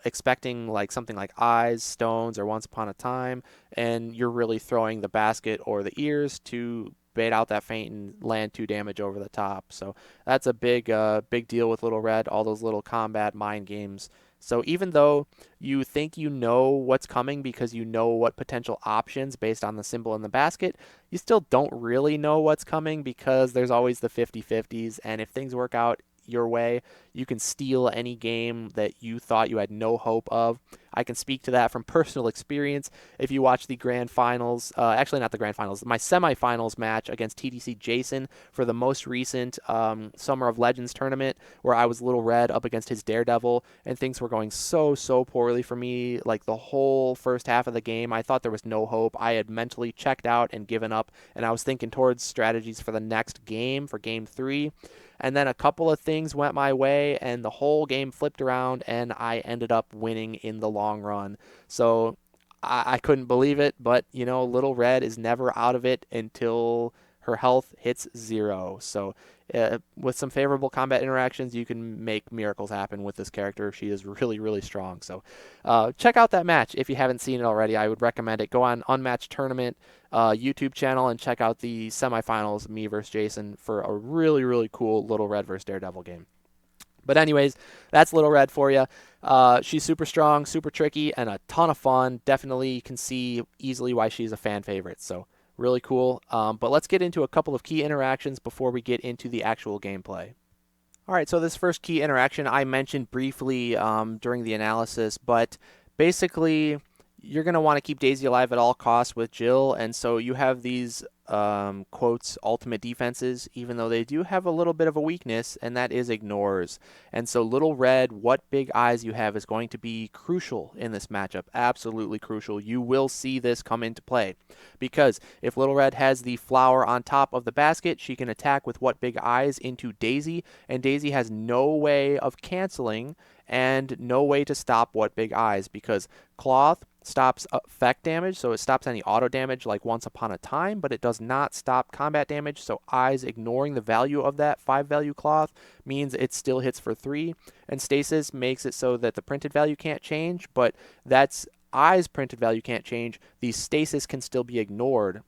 expecting like something like eyes, stones, or Once Upon a Time, and you're really throwing the basket or the ears to bait out that feint and land 2 damage over the top. So that's a big deal with Little Red, all those little combat mind games. So even though you think you know what's coming because you know what potential options based on the symbol in the basket, you still don't really know what's coming, because there's always the 50-50s, and if things work out your way, you can steal any game that you thought you had no hope of. I can speak to that from personal experience. If you watch the grand finals, actually not the grand finals, my semifinals match against TDC Jason for the most recent Summer of Legends tournament, where I was Little Red up against his Daredevil, and things were going so poorly for me. Like the whole first half of the game, I thought there was no hope. I had mentally checked out and given up, and I was thinking towards strategies for the next game, for game 3. And then a couple of things went my way, and the whole game flipped around, and I ended up winning in the long run. So I couldn't believe it, but, Little Red is never out of it until her health hits 0. So with some favorable combat interactions, you can make miracles happen with this character. She is really, really strong. So check out that match if you haven't seen it already. I would recommend it. Go on Unmatched Tournament YouTube channel and check out the semifinals, me versus Jason, for a really, really cool Little Red versus Daredevil game. But anyways, that's Little Red for you. She's super strong, super tricky, and a ton of fun. Definitely can see easily why she's a fan favorite. So really cool. But let's get into a couple of key interactions before we get into the actual gameplay. All right, so this first key interaction I mentioned briefly during the analysis, but basically you're going to want to keep Daisy alive at all costs with Jill, and so you have these quotes ultimate defenses, even though they do have a little bit of a weakness, and that is ignores. And so Little Red, what big eyes you have is going to be crucial in this matchup, absolutely crucial. You will see this come into play, because if Little Red has the flower on top of the basket, she can attack with what big eyes into Daisy, and Daisy has no way of canceling and no way to stop what big eyes, because cloth stops effect damage, so it stops any auto damage like Once Upon a Time, but it does not stop combat damage. So eyes ignoring the value of that 5 value cloth means it still hits for 3, and stasis makes it so that the printed value can't change, but that's eyes printed value can't change. The stasis can still be ignored.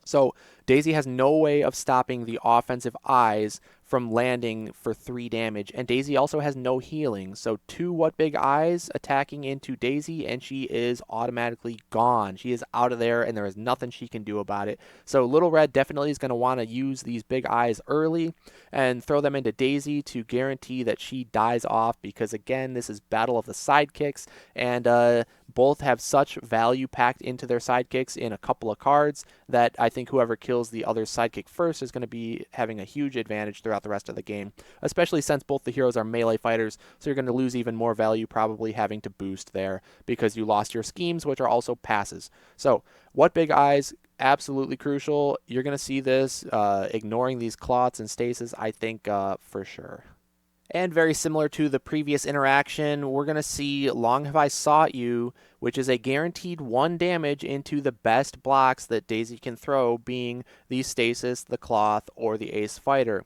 So Daisy has no way of stopping the offensive eyes from landing for 3 damage, and Daisy also has no healing. So 2 what big eyes attacking into Daisy, and she is automatically gone. She is out of there, and there is nothing she can do about it. So Little Red definitely is going to want to use these big eyes early and throw them into Daisy to guarantee that she dies off, because again, this is Battle of the Sidekicks, and both have such value packed into their sidekicks in a couple of cards that I think whoever kills the other sidekick first is going to be having a huge advantage throughout the rest of the game, especially since both the heroes are melee fighters, so you're going to lose even more value probably having to boost there because you lost your schemes, which are also passes. So what big eyes, absolutely crucial. You're going to see this ignoring these clots and stasis, I think, for sure. And very similar to the previous interaction, we're going to see Long Have I Sought You, which is a guaranteed 1 damage into the best blocks that Daisy can throw, being the Stasis, the Cloth, or the Ace Fighter.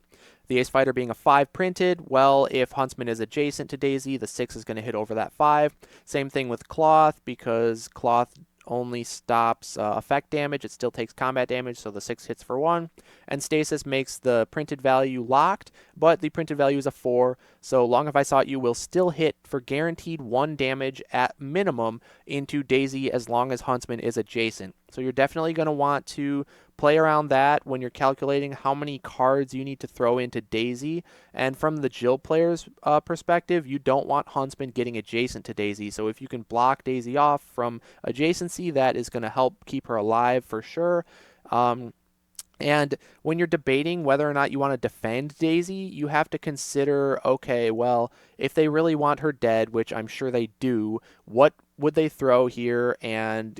The Ace Fighter being a 5 printed, well, if Huntsman is adjacent to Daisy, the 6 is going to hit over that 5. Same thing with Cloth, because Cloth only stops effect damage. It still takes combat damage, so the 6 hits for 1. And Stasis makes the printed value locked, but the printed value is a 4, so Long Have I Sought You will still hit for guaranteed 1 damage at minimum into Daisy as long as Huntsman is adjacent. So you're definitely going to want to play around that when you're calculating how many cards you need to throw into Daisy. And from the Jill player's perspective, you don't want Huntsman getting adjacent to Daisy. So if you can block Daisy off from adjacency, that is going to help keep her alive for sure. And when you're debating whether or not you want to defend Daisy, you have to consider, okay, well, if they really want her dead, which I'm sure they do, what would they throw here? And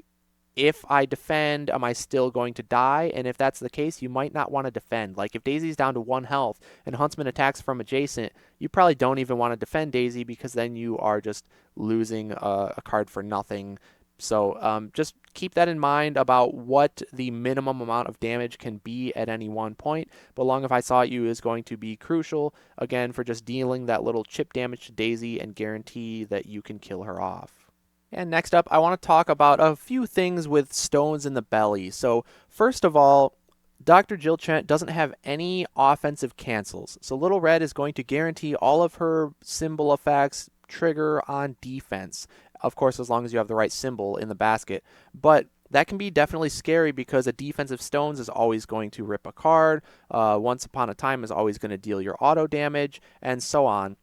if I defend, am I still going to die? And if that's the case, you might not want to defend. Like if Daisy's down to 1 health and Huntsman attacks from adjacent, you probably don't even want to defend Daisy, because then you are just losing a card for nothing. So just keep that in mind about what the minimum amount of damage can be at any one point. But Long If I Sought You is going to be crucial, again, for just dealing that little chip damage to Daisy and guarantee that you can kill her off. And next up, I want to talk about a few things with stones in the belly. So first of all, Dr. Jill Trent doesn't have any offensive cancels. So Little Red is going to guarantee all of her symbol effects trigger on defense. Of course, as long as you have the right symbol in the basket. But that can be definitely scary, because a defensive stones is always going to rip a card. Once Upon a Time is always going to deal your auto damage, and so on.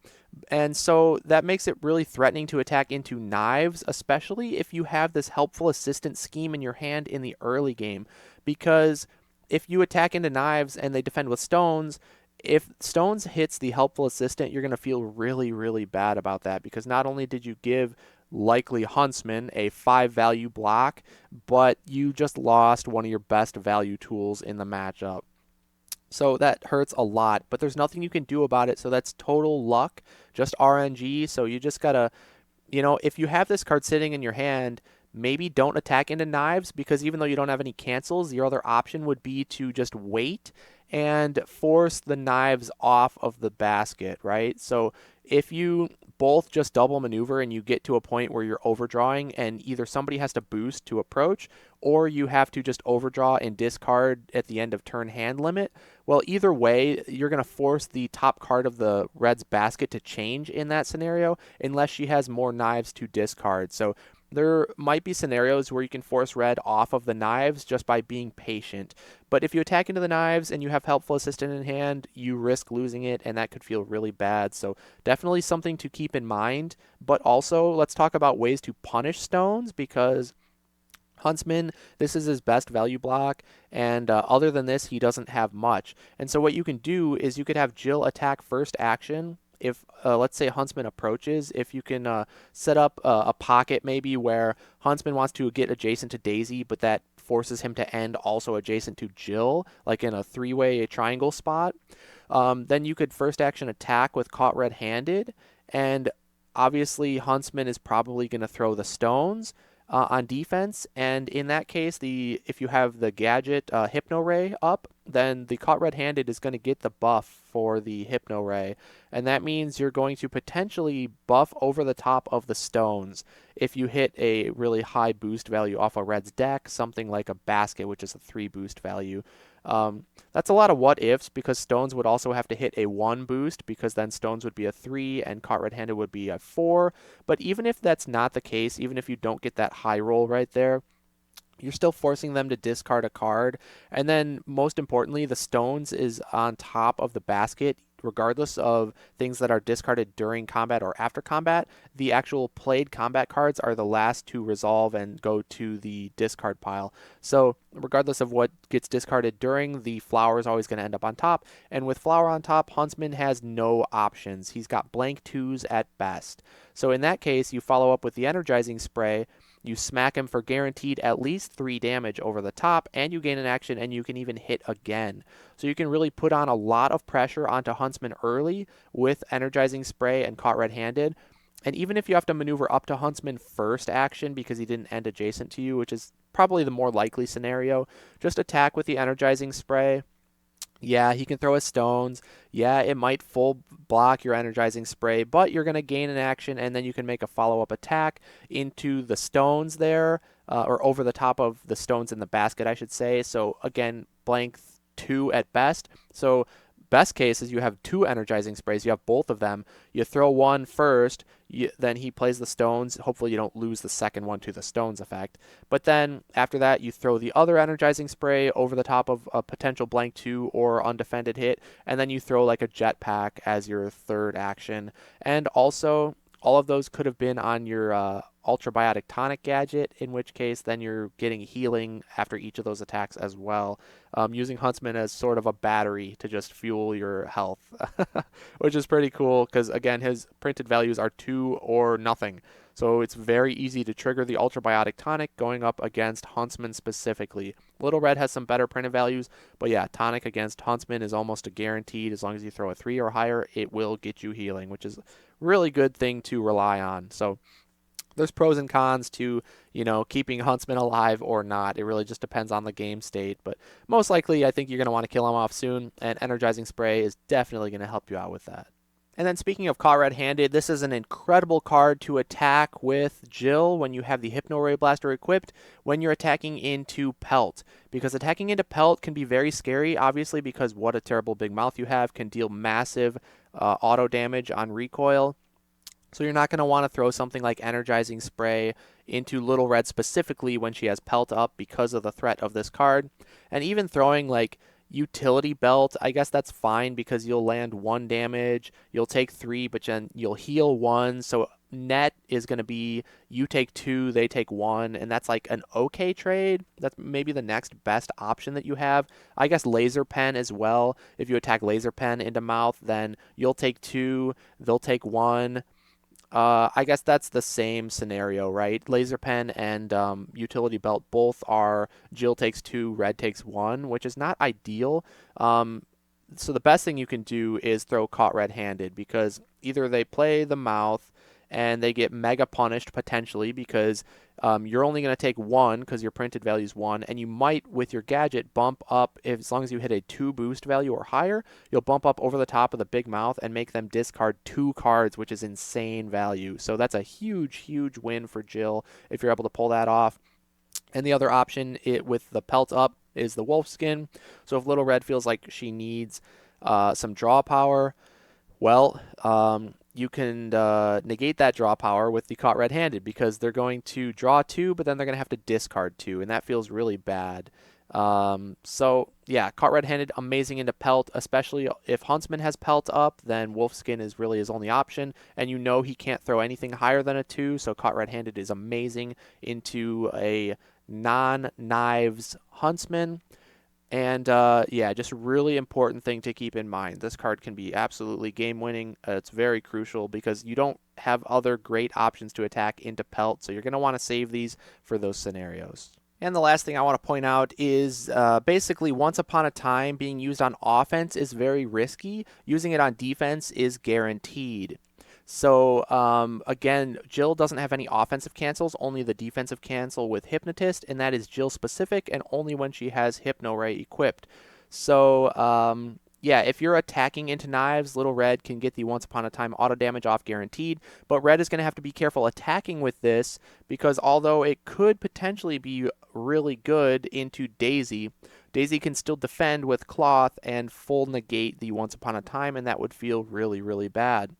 And so that makes it really threatening to attack into knives, especially if you have this helpful assistant scheme in your hand in the early game. Because if you attack into knives and they defend with stones, if stones hits the helpful assistant, you're going to feel really, really bad about that, because not only did you give likely Huntsman a 5 value block, but you just lost one of your best value tools in the matchup. So that hurts a lot, but there's nothing you can do about it. So that's total luck, just RNG. So you just gotta, if you have this card sitting in your hand, maybe don't attack into knives, because even though you don't have any cancels, your other option would be to just wait and force the knives off of the basket, right? So if you both just double maneuver and you get to a point where you're overdrawing and either somebody has to boost to approach, or you have to just overdraw and discard at the end of turn hand limit, well, either way, you're going to force the top card of the Red's basket to change in that scenario, unless she has more knives to discard. So there might be scenarios where you can force Red off of the knives just by being patient. But if you attack into the knives and you have helpful assistant in hand, you risk losing it, and that could feel really bad. So definitely something to keep in mind. But also, let's talk about ways to punish stones, because Huntsman, this is his best value block, and other than this, he doesn't have much. And so what you can do is you could have Jill attack first action. If, let's say, Huntsman approaches, if you can set up a pocket maybe where Huntsman wants to get adjacent to Daisy, but that forces him to end also adjacent to Jill, like in a 3-way triangle spot, then you could first action attack with Caught Red-Handed, and obviously Huntsman is probably going to throw the stones on defense, and in that case, if you have the gadget Hypno Ray up, then the Caught Red-Handed is going to get the buff for the Hypno Ray, and that means you're going to potentially buff over the top of the stones if you hit a really high boost value off a Red's deck, something like a basket, which is a 3 boost value. That's a lot of what ifs, because stones would also have to hit a 1 boost, because then stones would be a 3 and Caught Red-Handed would be a 4. But even if that's not the case, even if you don't get that high roll right there, you're still forcing them to discard a card. And then most importantly, the stones is on top of the basket, regardless of things that are discarded during combat or after combat. The actual played combat cards are the last to resolve and go to the discard pile. So regardless of what gets discarded during, the flower is always going to end up on top. And with flower on top, Huntsman has no options. He's got blank 2s at best. So in that case, you follow up with the energizing spray. You smack him for guaranteed at least 3 damage over the top, and you gain an action, and you can even hit again. So you can really put on a lot of pressure onto Huntsman early with Energizing Spray and Caught Red-Handed. And even if you have to maneuver up to Huntsman first action because he didn't end adjacent to you, which is probably the more likely scenario, just attack with the Energizing Spray. Yeah, he can throw his stones. Yeah, it might full block your Energizing Spray, but you're going to gain an action, and then you can make a follow-up attack into the stones there, or over the top of the stones in the basket, I should say. So again, blank 2 at best. So best case is you have 2 Energizing Sprays. You have both of them. You throw one first, then he plays the stones. Hopefully you don't lose the second one to the stones effect. But then after that, you throw the other Energizing Spray over the top of a potential blank 2 or undefended hit, and then you throw like a jetpack as your third action. And also, all of those could have been on your Ultra Biotic Tonic gadget, in which case then you're getting healing after each of those attacks as well, using Huntsman as sort of a battery to just fuel your health, which is pretty cool because, again, his printed values are 2 or nothing. So it's very easy to trigger the Ultra Biotic Tonic going up against Huntsman specifically. Little Red has some better printed values, but yeah, Tonic against Huntsman is almost a guaranteed. As long as you throw a 3 or higher, it will get you healing, which is a really good thing to rely on. So there's pros and cons to, keeping Huntsman alive or not. It really just depends on the game state, but most likely I think you're going to want to kill him off soon, and Energizing Spray is definitely going to help you out with that. And then speaking of Caught Red-Handed, this is an incredible card to attack with Jill when you have the Hypno Ray Blaster equipped when you're attacking into Pelt. Because attacking into Pelt can be very scary, obviously, because what a terrible big mouth you have can deal massive auto damage on recoil. So you're not going to want to throw something like Energizing Spray into Little Red specifically when she has Pelt up because of the threat of this card. And even throwing like Utility Belt, I guess that's fine because you'll land 1 damage, you'll take 3, but then you'll heal 1. So net is going to be you take 2, they take 1, and that's like an okay trade. That's maybe the next best option that you have. I guess Laser Pen as well. If you attack Laser Pen into mouth, then you'll take 2, they'll take 1. I guess that's the same scenario, right? Laser Pen and Utility Belt both are Jill takes 2, Red takes 1, which is not ideal. So the best thing you can do is throw Caught Red-Handed because either they play the mouth and they get mega punished potentially because you're only going to take 1 because your printed value is 1, and you might, with your gadget, bump up, as long as you hit a 2 boost value or higher, you'll bump up over the top of the big mouth and make them discard 2 cards, which is insane value. So that's a huge, huge win for Jill if you're able to pull that off. And the other option with the Pelt up is the Wolf Skin. So if Little Red feels like she needs some draw power, well, you can negate that draw power with the Caught Red-Handed because they're going to draw 2, but then they're going to have to discard 2, and that feels really bad. So, yeah, Caught Red-Handed, amazing into Pelt, especially if Huntsman has Pelt up, then Wolfskin is really his only option, and you know he can't throw anything higher than a 2, so Caught Red-Handed is amazing into a non-knives Huntsman. And yeah, just a really important thing to keep in mind. This card can be absolutely game-winning. It's very crucial because you don't have other great options to attack into Pelt, so you're going to want to save these for those scenarios. And the last thing I want to point out is basically Once Upon a Time being used on offense is very risky. Using it on defense is guaranteed. So, again, Jill doesn't have any offensive cancels, only the defensive cancel with Hypnotist, and that is Jill specific and only when she has Hypno Ray equipped. So, yeah, if you're attacking into knives, Little Red can get the Once Upon a Time auto damage off guaranteed, but Red is going to have to be careful attacking with this because although it could potentially be really good into Daisy, Daisy can still defend with Cloth and full negate the Once Upon a Time, and that would feel really, really bad.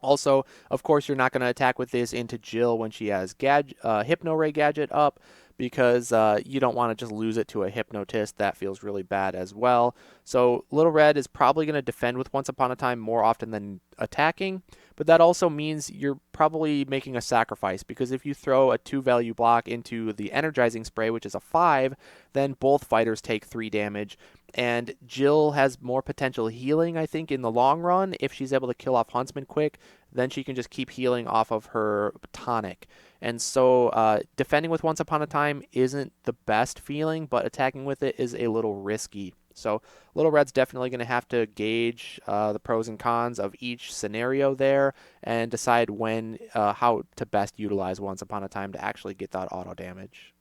Also, of course, you're not going to attack with this into Jill when she has Hypno Ray gadget up because you don't want to just lose it to a Hypnotist. That feels really bad as well. So Little Red is probably going to defend with Once Upon a Time more often than attacking, but that also means you're probably making a sacrifice because if you throw a 2-value block into the Energizing Spray, which is a 5, then both fighters take 3 damage. And Jill has more potential healing, I think, in the long run if she's able to kill off Huntsman quick then she can just keep healing off of her tonic. And so defending with Once Upon a Time isn't the best feeling, but attacking with it is a little risky. So Little Red's definitely going to have to gauge the pros and cons of each scenario there and decide how to best utilize Once Upon a Time to actually get that auto damage.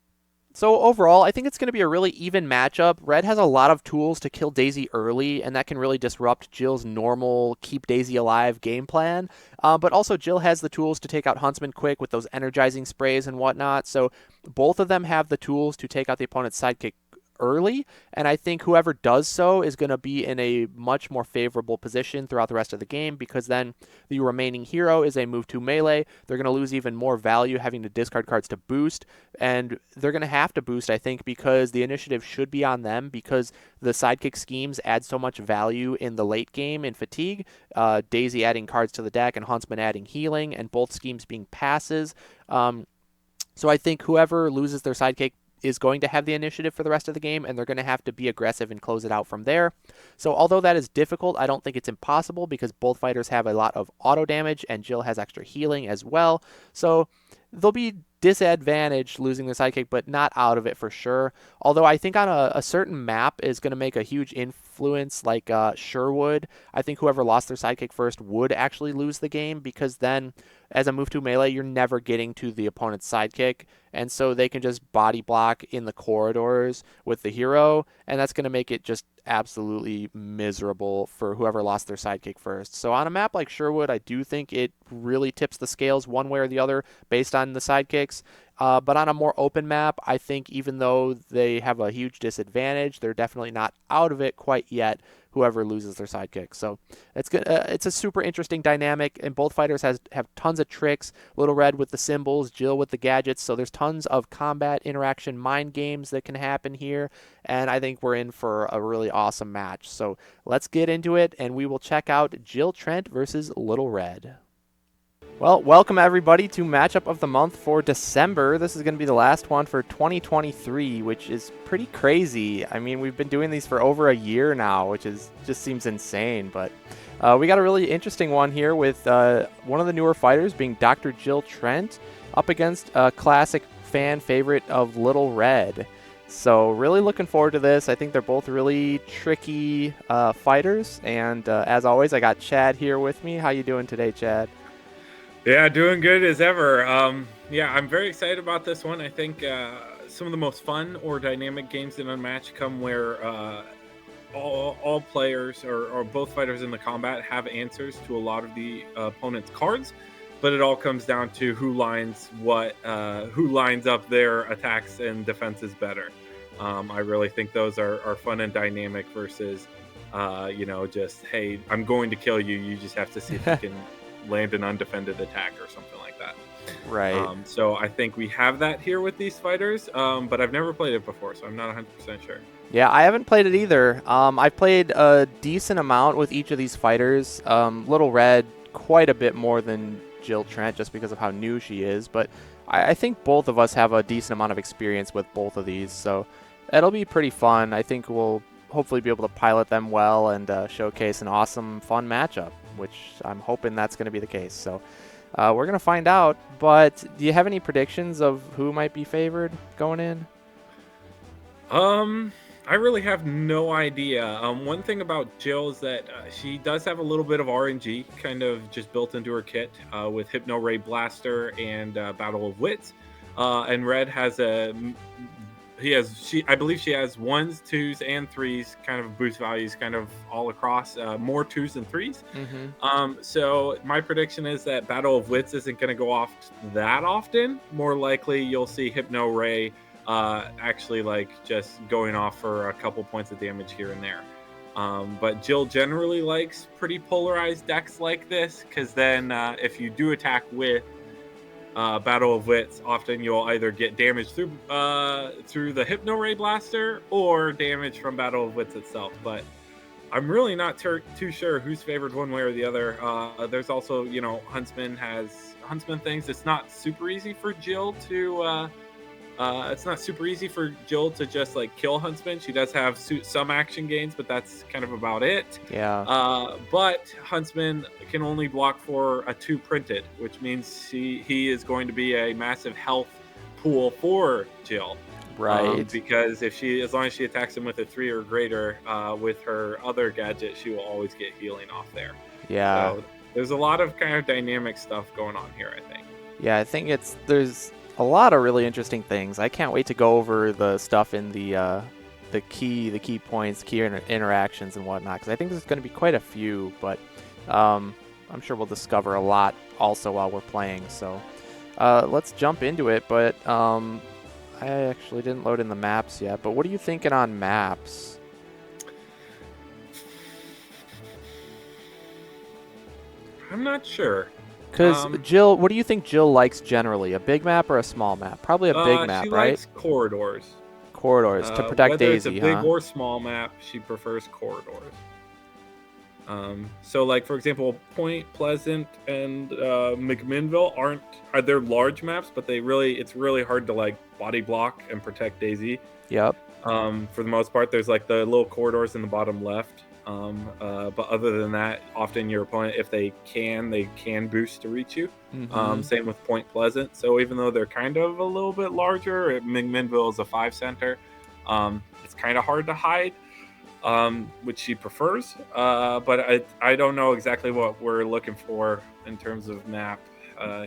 So overall, I think it's going to be a really even matchup. Red has a lot of tools to kill Daisy early, and that can really disrupt Jill's normal keep Daisy alive game plan. But also, Jill has the tools to take out Huntsman quick with those energizing sprays and whatnot. So both of them have the tools to take out the opponent's sidekick early, and I think whoever does so is going to be in a much more favorable position throughout the rest of the game, because then the remaining hero is a move to melee. They're going to lose even more value having to discard cards to boost, and they're going to have to boost, I think, because the initiative should be on them, because the sidekick schemes add so much value in the late game in Fatigue. Daisy adding cards to the deck and Huntsman adding healing, and both schemes being passes. So I think whoever loses their sidekick is going to have the initiative for the rest of the game, and they're going to have to be aggressive and close it out from there. So although that is difficult, I don't think it's impossible, because both fighters have a lot of auto damage, and Jill has extra healing as well. So they'll be disadvantaged losing their sidekick, but not out of it for sure. Although I think on a certain map is going to make a huge influence, like Sherwood. I think whoever lost their sidekick first would actually lose the game, because then as a move to melee, you're never getting to the opponent's sidekick, and so they can just body block in the corridors with the hero, and that's going to make it just absolutely miserable for whoever lost their sidekick first. So on a map like Sherwood, I do think it really tips the scales one way or the other based on the sidekicks. But on a more open map, I think even though they have a huge disadvantage, they're definitely not out of it quite yet, whoever loses their sidekick. So it's good. It's a super interesting dynamic, and both fighters have tons of tricks. Little Red with the symbols, Jill with the gadgets. So there's tons of combat interaction mind games that can happen here, and I think we're in for a really awesome match. So let's get into it, and we will check out Jill Trent versus Little Red. Well, welcome everybody to Matchup of the Month for December. This is going to be the last one for 2023, which is pretty crazy. I mean, we've been doing these for over a year now, which just seems insane. But we got a really interesting one here with one of the newer fighters being Dr. Jill Trent up against a classic fan favorite of Little Red. So really looking forward to this. I think they're both really tricky fighters. And as always, I got Chad here with me. How you doing today, Chad? Yeah, doing good as ever. Yeah, I'm very excited about this one. I think some of the most fun or dynamic games in Unmatched come where all players or both fighters in the combat have answers to a lot of the opponent's cards, but it all comes down to who lines up their attacks and defenses better. I really think those are fun and dynamic versus, just, hey, I'm going to kill you. You just have to see if you can land an undefended attack or something like that. Right. So I think we have that here with these fighters, but I've never played it before, so I'm not 100% sure. Yeah, I haven't played it either. I've played a decent amount with each of these fighters. Little Red quite a bit more than Jill Trent just because of how new she is, but I think both of us have a decent amount of experience with both of these, so it'll be pretty fun. I think we'll hopefully be able to pilot them well and showcase an awesome, fun matchup, which I'm hoping that's going to be the case. So we're going to find out. But do you have any predictions of who might be favored going in? I really have no idea. One thing about Jill is that she does have a little bit of RNG kind of just built into her kit with Hypno Ray Blaster and Battle of Wits. And Red has I believe she has 1s, 2s, and 3s kind of boost values kind of all across, more 2s than 3s. Mm-hmm. So my prediction is that Battle of Wits isn't going to go off that often. More likely you'll see Hypno Ray actually like just going off for a couple points of damage here and there. But Jill generally likes pretty polarized decks like this, because then if you do attack with Battle of Wits, often you'll either get damage through the Hypno Ray Blaster or damage from Battle of Wits itself. But I'm really not too sure who's favored one way or the other. There's also, Huntsman has Huntsman things. It's not super easy for Jill to It's not super easy for Jill to just like kill Huntsman. She does have some action gains, but that's kind of about it. Yeah. But Huntsman can only block for a 2 printed, which means he is going to be a massive health pool for Jill. Right. Because as long as she attacks him with a 3 or greater with her other gadget, she will always get healing off there. Yeah. So there's a lot of kind of dynamic stuff going on here, I think. Yeah, I think there's a lot of really interesting things. I can't wait to go over the stuff in the key points, interactions and whatnot, because I think there's going to be quite a few, but I'm sure we'll discover a lot also while we're playing. So let's jump into it, but I actually didn't load in the maps yet, but what are you thinking on maps? I'm not sure. Because Jill, what do you think Jill likes generally? A big map or a small map? Probably a big map, she right? likes corridors. Corridors to protect whether Daisy, it's a big huh? or small map, she prefers corridors. So like for example, Point Pleasant and McMinnville are they're large maps, but it's really hard to like body block and protect Daisy. Yep. For the most part, there's like the little corridors in the bottom left. But other than that, often your opponent, if they can boost to reach you. Same with Point Pleasant. So even though they're kind of a little bit larger, McMinnville is a 5 center. It's kind of hard to hide, which she prefers. But I don't know exactly what we're looking for in terms of map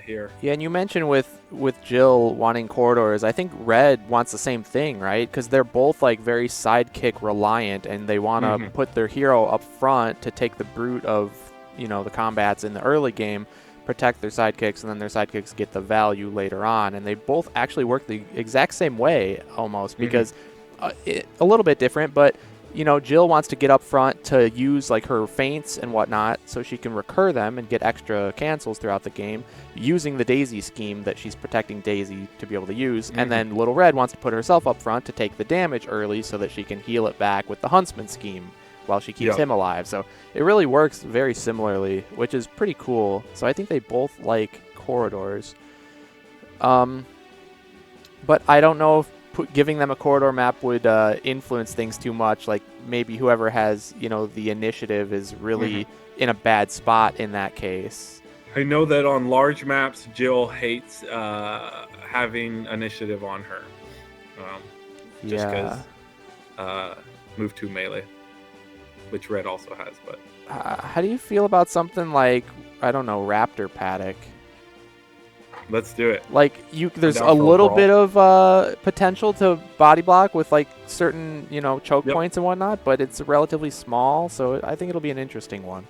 here. Yeah, and you mentioned with Jill wanting corridors, I think Red wants the same thing, right? Because they're both like very sidekick reliant, and they want to put their hero up front to take the brunt of the combats in the early game, protect their sidekicks, and then their sidekicks get the value later on. And they both actually work the exact same way almost, because a little bit different, but Jill wants to get up front to use like her feints and whatnot so she can recur them and get extra cancels throughout the game using the Daisy scheme that she's protecting Daisy to be able to use. And then Little Red wants to put herself up front to take the damage early so that she can heal it back with the Huntsman scheme while she keeps him alive. So it really works very similarly, which is pretty cool. So I think they both like corridors. But I don't know if giving them a corridor map would influence things too much. Like maybe whoever has the initiative is really in a bad spot in that case. I know that on large maps, Jill hates having initiative on her, just because move to melee, which Red also has. But how do you feel about something like, I don't know, Raptor Paddock? Let's do it. Like there's a little bit of potential to body block with like certain choke points and whatnot, but it's relatively small, so I think it'll be an interesting one.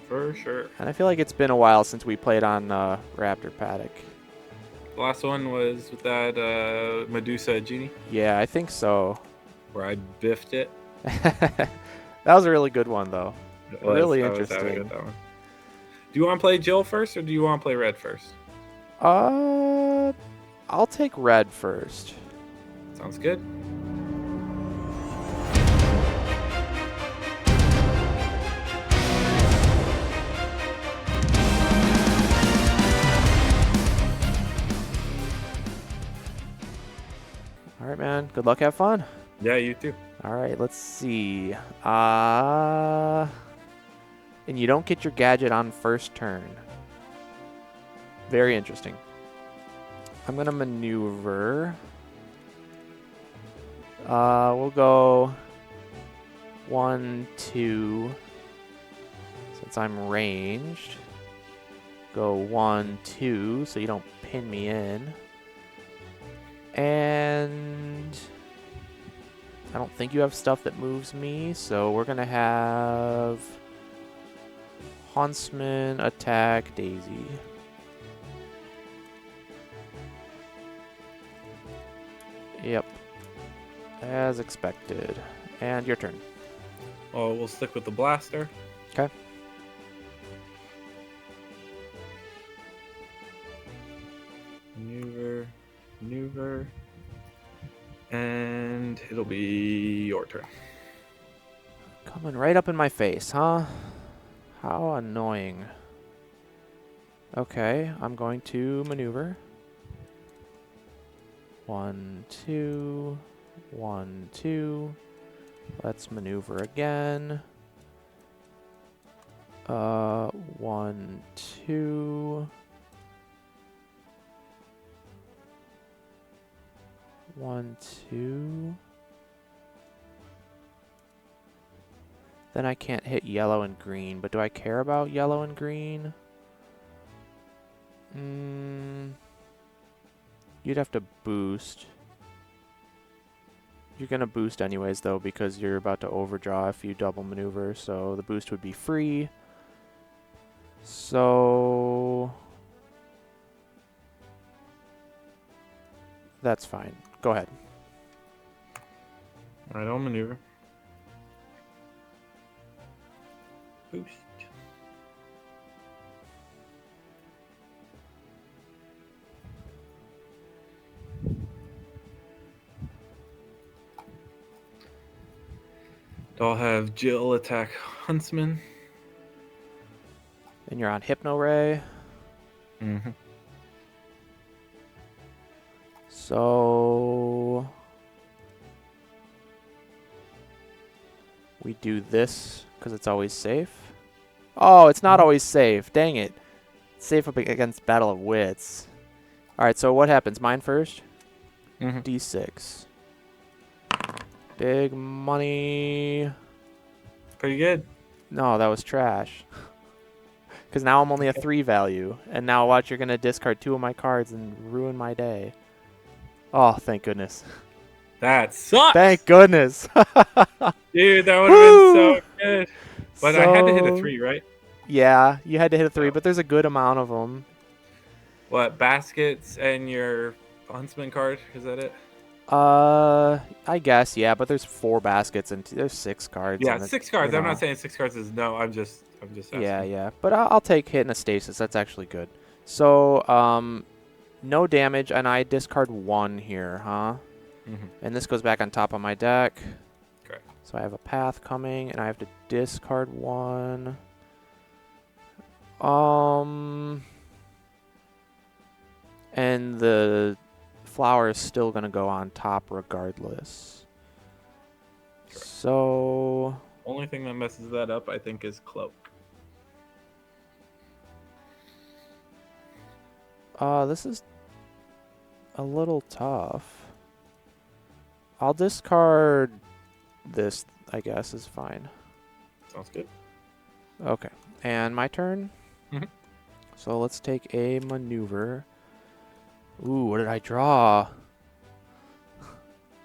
For sure. And I feel like it's been a while since we played on Raptor Paddock. The last one was with that Medusa Genie. Yeah, I think so. Where I biffed it. That was a really good one, though. Really interesting. Do you want to play Jill first, or do you want to play Red first? I'll take Red first. Sounds good. All right, man. Good luck. Have fun. Yeah, you too. All right, let's see. And you don't get your gadget on first turn. Very interesting. I'm going to maneuver. We'll go 1, 2. Since I'm ranged. Go 1, 2, so you don't pin me in. And I don't think you have stuff that moves me, so we're going to have Huntsman attack Daisy. Yep. As expected. And your turn. Oh, we'll stick with the blaster. Okay. Maneuver. And it'll be your turn. Coming right up in my face, huh? How annoying. Okay, I'm going to maneuver. 1, 2, 1, 2. Let's maneuver again. 1, 2. 1, 2. Then I can't hit yellow and green, but do I care about yellow and green? You'd have to boost. You're going to boost anyways, though, because you're about to overdraw if you double maneuver, so the boost would be free. So that's fine. Go ahead. All right, I'll maneuver. Boost. I'll have Jill attack Huntsman. And you're on Hypno Ray. Mm-hmm. So we do this because it's always safe. Oh, it's not always safe. Dang it. It's safe up against Battle of Wits. All right, so what happens? Mine first? Mm-hmm. D6. Big money. Pretty good. No, that was trash. Because now I'm only a 3 value. And now watch, you're going to discard 2 of my cards and ruin my day. Oh, thank goodness. That sucks. Thank goodness. Dude, that would have been so good. But I had to hit a So, 3, right? Yeah, you had to hit a 3, Oh. but there's a good amount of them. What, baskets and your Huntsman card? Is that it? I guess, yeah, but there's 4 baskets and there's 6 cards. Yeah, and 6 cards. you I'm know. not saying 6 cards is no. I'm just asking. Yeah. But I'll take hit and a stasis. That's actually good. So, no damage, and I discard 1 here, huh? Mm-hmm. And this goes back on top of my deck. Correct. So I have a path coming, and I have to discard 1. And the flower is still going to go on top regardless. Correct. So Only thing that messes that up, I think, is Cloak. this is a little tough. I'll discard this, I guess, is fine. Sounds good. Okay. And my turn? Mhm. So let's take a maneuver. Ooh, what did I draw?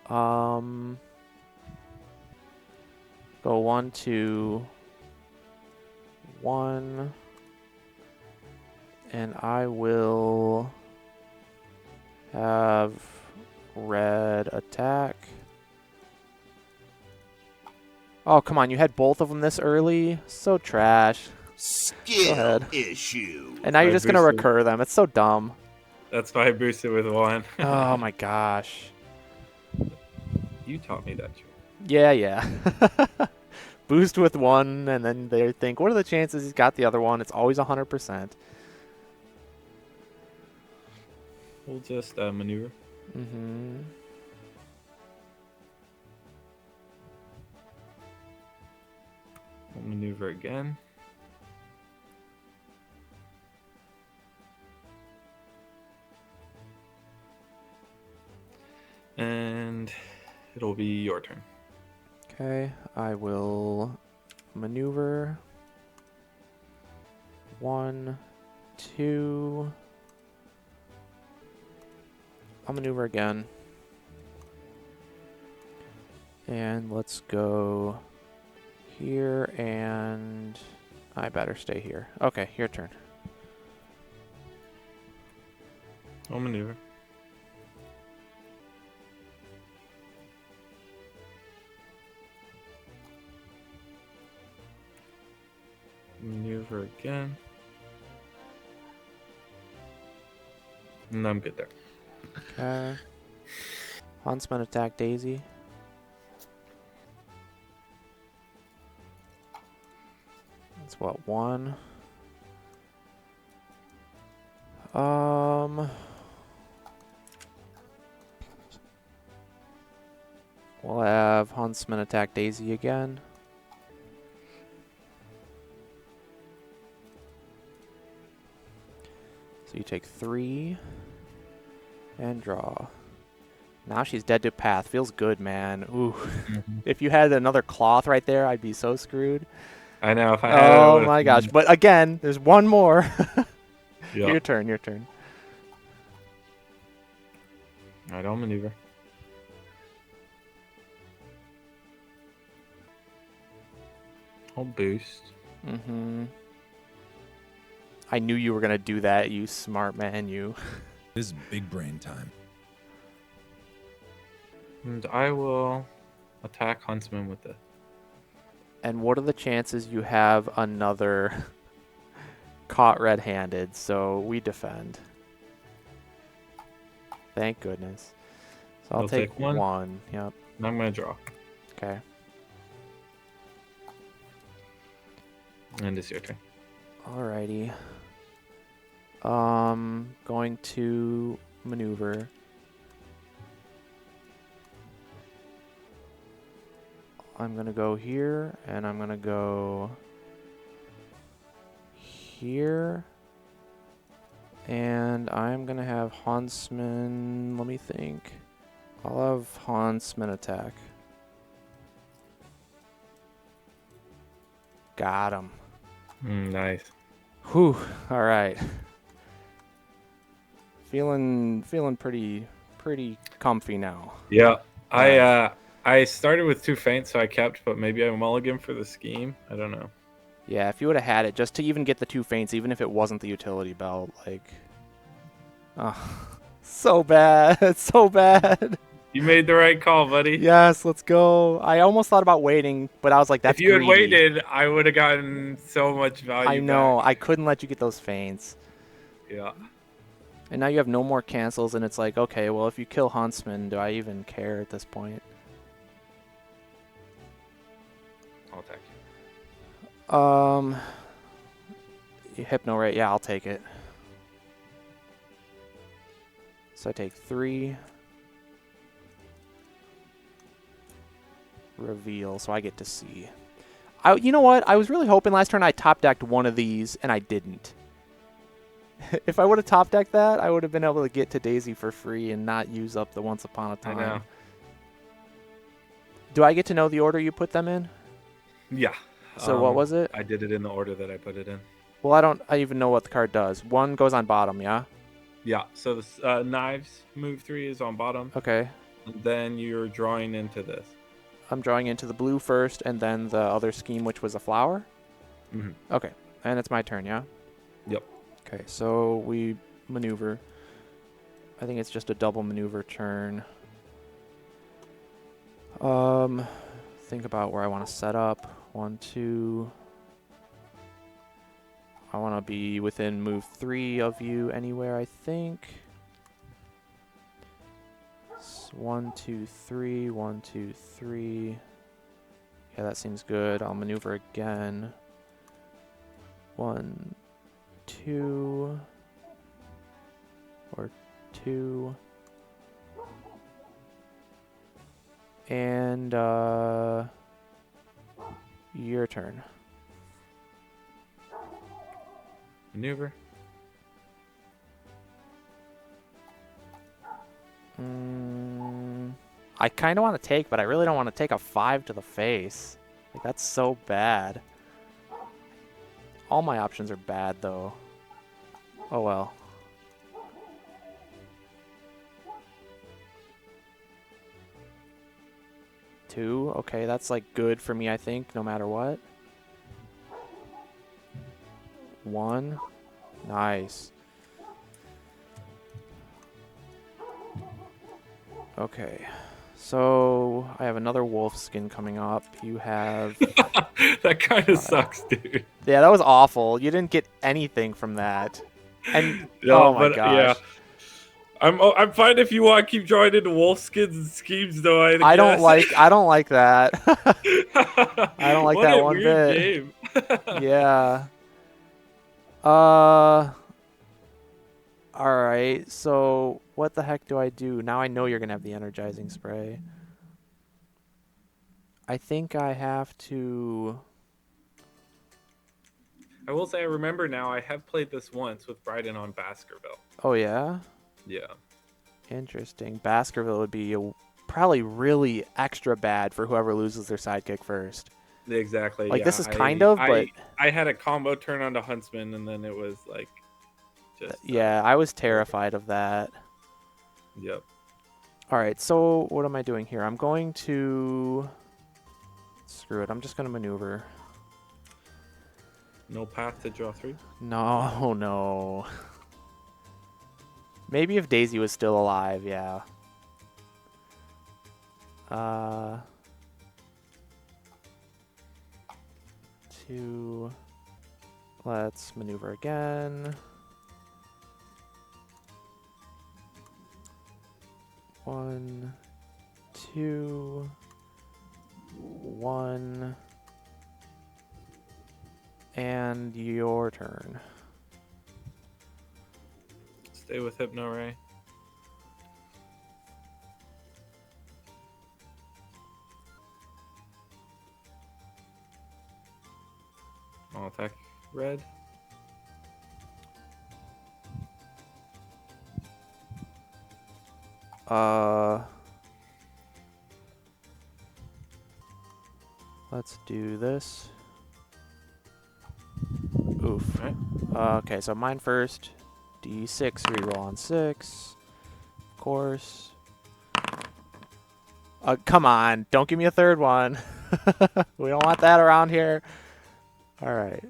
Go 1, 2, 1. And I will have red attack. Oh, come on. You had both of them this early? So trash. Skill issue. And now you're I just going to boosted. recur them. It's so dumb. That's why I boosted with 1. Oh, my gosh. You taught me that, Joe. Yeah. Boost with 1, and then they think, what are the chances he's got the other one? It's always 100%. We'll just maneuver. Mm-hmm. We'll maneuver again. And it'll be your turn. Okay, I will maneuver. 1, 2. I'll maneuver again. And let's go here, and I better stay here. Okay, your turn. I'll maneuver. Maneuver again. And I'm good there. Okay. Huntsman attack Daisy. That's what, 1? We'll have Huntsman attack Daisy again. So you take 3 and draw. Now she's dead to path. Feels good, man. Ooh. If you had another cloth right there, I'd be so screwed. I know. If I had it, Oh my gosh. But again, there's one more. Yeah. Your turn, your turn. I don't maneuver. I'll boost. Mm-hmm. I knew you were going to do that, you smart man, you. This is big brain time. And I will attack Huntsman with this. And what are the chances you have another caught red-handed? So we defend. Thank goodness. So I'll You'll take take one? 1. Yep. And I'm going to draw. Okay. And it's your turn. Alrighty. Going to maneuver. I'm gonna go here, and I'm gonna go here, and I'm gonna have Huntsman. Let me think. I'll have Huntsman attack. Got him. Nice. Whew. All right. Feeling pretty comfy now. Yeah. Nice. I started with 2 feints, so I kept, but maybe I mulligan for the scheme. I don't know. Yeah, if you would have had it, just to even get the 2 feints, even if it wasn't the utility belt, like, oh, so bad, so bad. You made the right call, buddy. Yes, let's go. I almost thought about waiting, but I was like, that's if you had greedy. waited, I would have gotten so much value. I know. back. I couldn't let you get those feints. Yeah. And now you have no more cancels, and it's like, okay, well, if you kill Huntsman, do I even care at this point? I'll attack You Hypno Ray. Yeah, I'll take it. So I take 3. Reveal, so I get to see. You know what? I was really hoping last turn I top decked one of these, and I didn't. If I would have top decked that, I would have been able to get to Daisy for free and not use up the Once Upon a Time. I know. Do I get to know the order you put them in? Yeah. So what was it? I did it in the order that I put it in. Well, I even know what the card does. 1 goes on bottom, yeah? Yeah. So the knives move 3 is on bottom. Okay. And then you're drawing into this. I'm drawing into the blue first, and then the other scheme, which was a flower? Mm-hmm. Okay. And it's my turn, yeah? Yep. Okay, so we maneuver. I think it's just a double maneuver turn. Think about where I want to set up. 1, 2. I want to be within move 3 of you anywhere, I think. 1, 2, 3. 1, 2, 3. Yeah, that seems good. I'll maneuver again. 1, 2. Or 2. And your turn. Maneuver. I kind of want to take, but I really don't want to take a 5 to the face. Like, that's so bad. All my options are bad, though. Oh, well. Two. Okay, that's, like, good for me, I think, no matter what. 1. Nice. Okay. So, I have another wolf skin coming up. You have... That kind of sucks, dude. Yeah, that was awful. You didn't get anything from that. And No, oh my but gosh. yeah. I'm fine if you want to keep drawing into wolf skins and schemes, though. I don't like that. I don't like what that a one weird bit. game. Yeah. All right. So what the heck do I do? Now I know you're gonna have the energizing spray. I think I have to... I will say I remember now I have played this once with Bryden on Baskerville. Oh, yeah? Yeah. Interesting. Baskerville would be probably really extra bad for whoever loses their sidekick first. Exactly. Like, Yeah. this is kind of, but... I had a combo turn onto Huntsman, and then it was like just... yeah, I was terrified of that. Yep. All right, so what am I doing here? I'm going to... Screw it. I'm just going to maneuver. No path to draw 3? No, no. Maybe if Daisy was still alive, yeah. Let's maneuver again. 1, 2, 1, and your turn. Stay with Hypno Ray. I'll attack red. Let's do this. Oof. Right. Okay, so mine first. D6, reroll on 6. Of course. Come on, don't give me a third one. We don't want that around here. All right.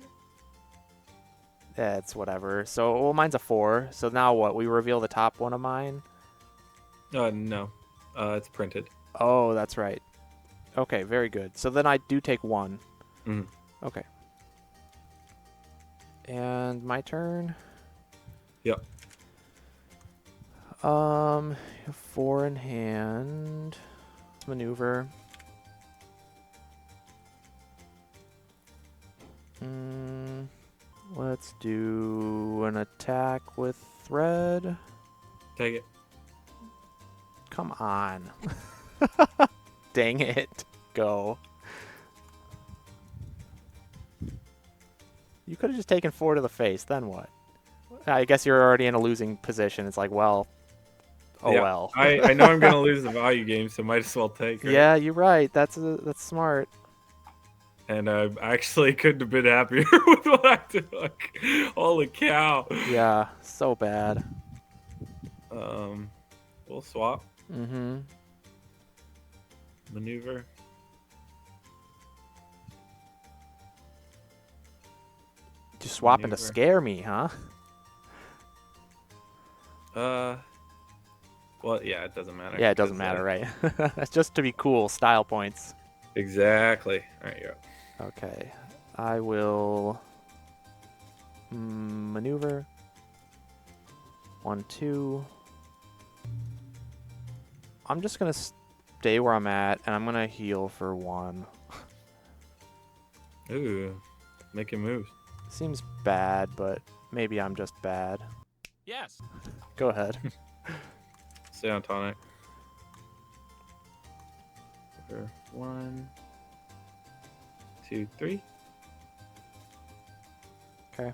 That's whatever. So, well, mine's a 4. So now what? We reveal the top one of mine? No. It's printed. Oh, that's right. Okay, very good. So then I do take 1. Mhm. Okay. And my turn? Yep. 4 in hand. Maneuver. Let's do an attack with thread. Take it. Come on. Dang it. Go. You could have just taken 4 to the face, then what? I guess you're already in a losing position. It's like, well, oh Yeah, well. I know I'm gonna lose the value game, so might as well take it. Yeah, you're right. That's smart. And I actually couldn't have been happier with what I took. Holy cow. Yeah, so bad. We'll swap. Mm-hmm. Maneuver. Just swapping to Maneuver. scare me, huh? Well, yeah, it doesn't matter. Yeah, it doesn't matter, right? That's just to be cool. Style points. Exactly. All right, yeah. Okay. I will maneuver. 1, 2. I'm just going to stay where I'm at, and I'm going to heal for 1. Ooh, making moves. Seems bad, but maybe I'm just bad. Yes. Go ahead. Stay on tonic. 1, 2, 3. Okay.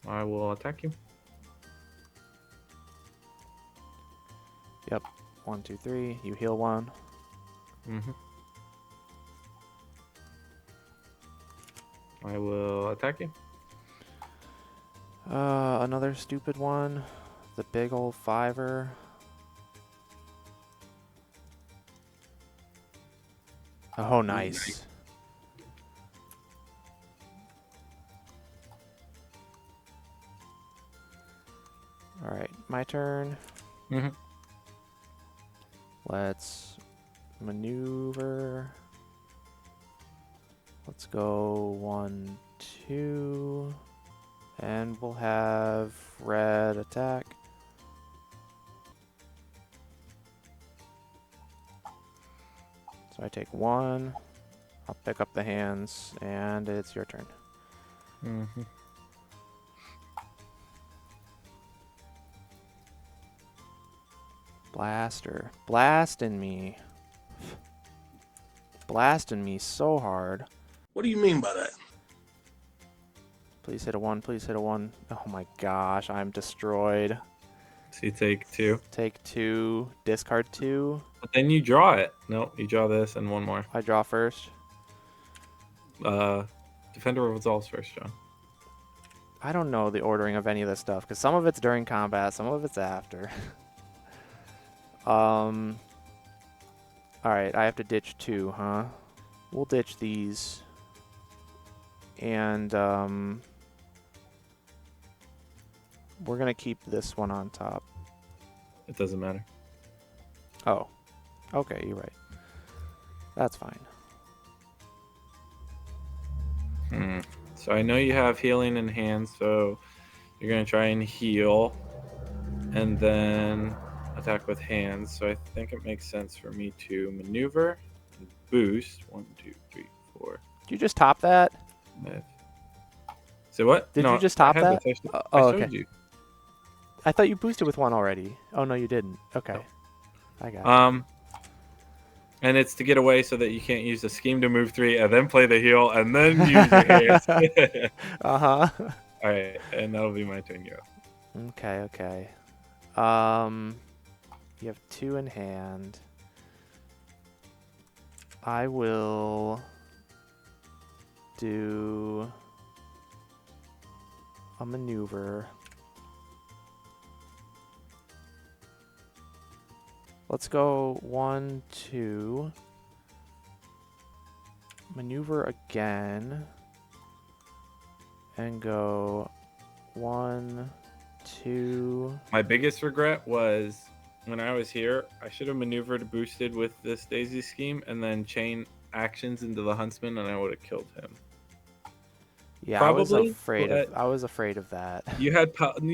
I will attack you. Yep. 1, 2, 3. You heal 1. Mm-hmm. I will attack you. Another stupid one. The big old 5-er. Oh, nice. All right, my turn. Mm-hmm. Let's maneuver. Let's go 1, 2. And we'll have red attack. So I take 1. I'll pick up the hands, and it's your turn. Mm-hmm. Blaster. Blasting me. blasting me so hard. What do you mean by that? Please hit a 1. Please hit a 1. Oh my gosh, I'm destroyed. So you take 2. Take 2. Discard 2. But then you draw it. No, you draw this and one more. I draw first. Defender resolves first, John. I don't know the ordering of any of this stuff because some of it's during combat, some of it's after. Alright, I have to ditch 2, huh? We'll ditch these. And, we're gonna keep this one on top. It doesn't matter. Oh. Okay, you're right. That's fine. So I know you have healing in hand, so you're going to try and heal and then attack with hands. So I think it makes sense for me to maneuver and boost. 1, 2, 3, 4, Did you just top that? 5. So what? Did No, you just I top had that? this. I Oh, showed okay. you. I thought you boosted with 1 already. Oh, no, you didn't. Okay. No. I got it. And it's to get away so that you can't use the scheme to move 3 and then play the heal and then use your hands. Uh-huh. All right, and that'll be my turn, yo. Okay, okay. You have 2 in hand. I will do a maneuver. Let's go 1, 2. Maneuver again. And go 1, 2. My biggest regret was when I was here, I should have maneuvered boosted with this Daisy scheme and then chain actions into the Huntsman, and I would have killed him. Yeah, Probably, I was afraid of that. You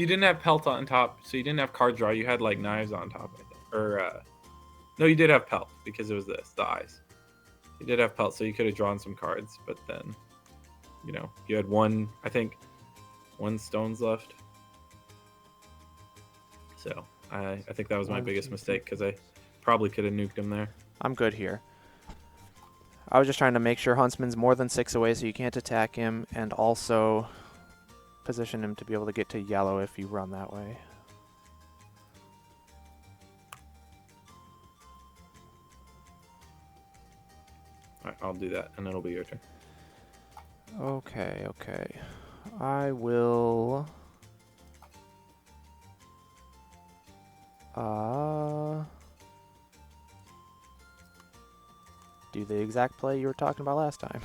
didn't have pelt on top, so you didn't have card draw. You had like knives on top, I think. Or no, you did have pelt because it was the eyes. You did have pelt, so you could have drawn some cards, but then, you know, you had one stones left. So I think that was my biggest mistake because I probably could have nuked him there. I'm good here. I was just trying to make sure Huntsman's more than 6 away so you can't attack him, and also position him to be able to get to yellow if you run that way. All right, I'll do that, and it'll be your turn. Okay, okay. I will... do the exact play you were talking about last time.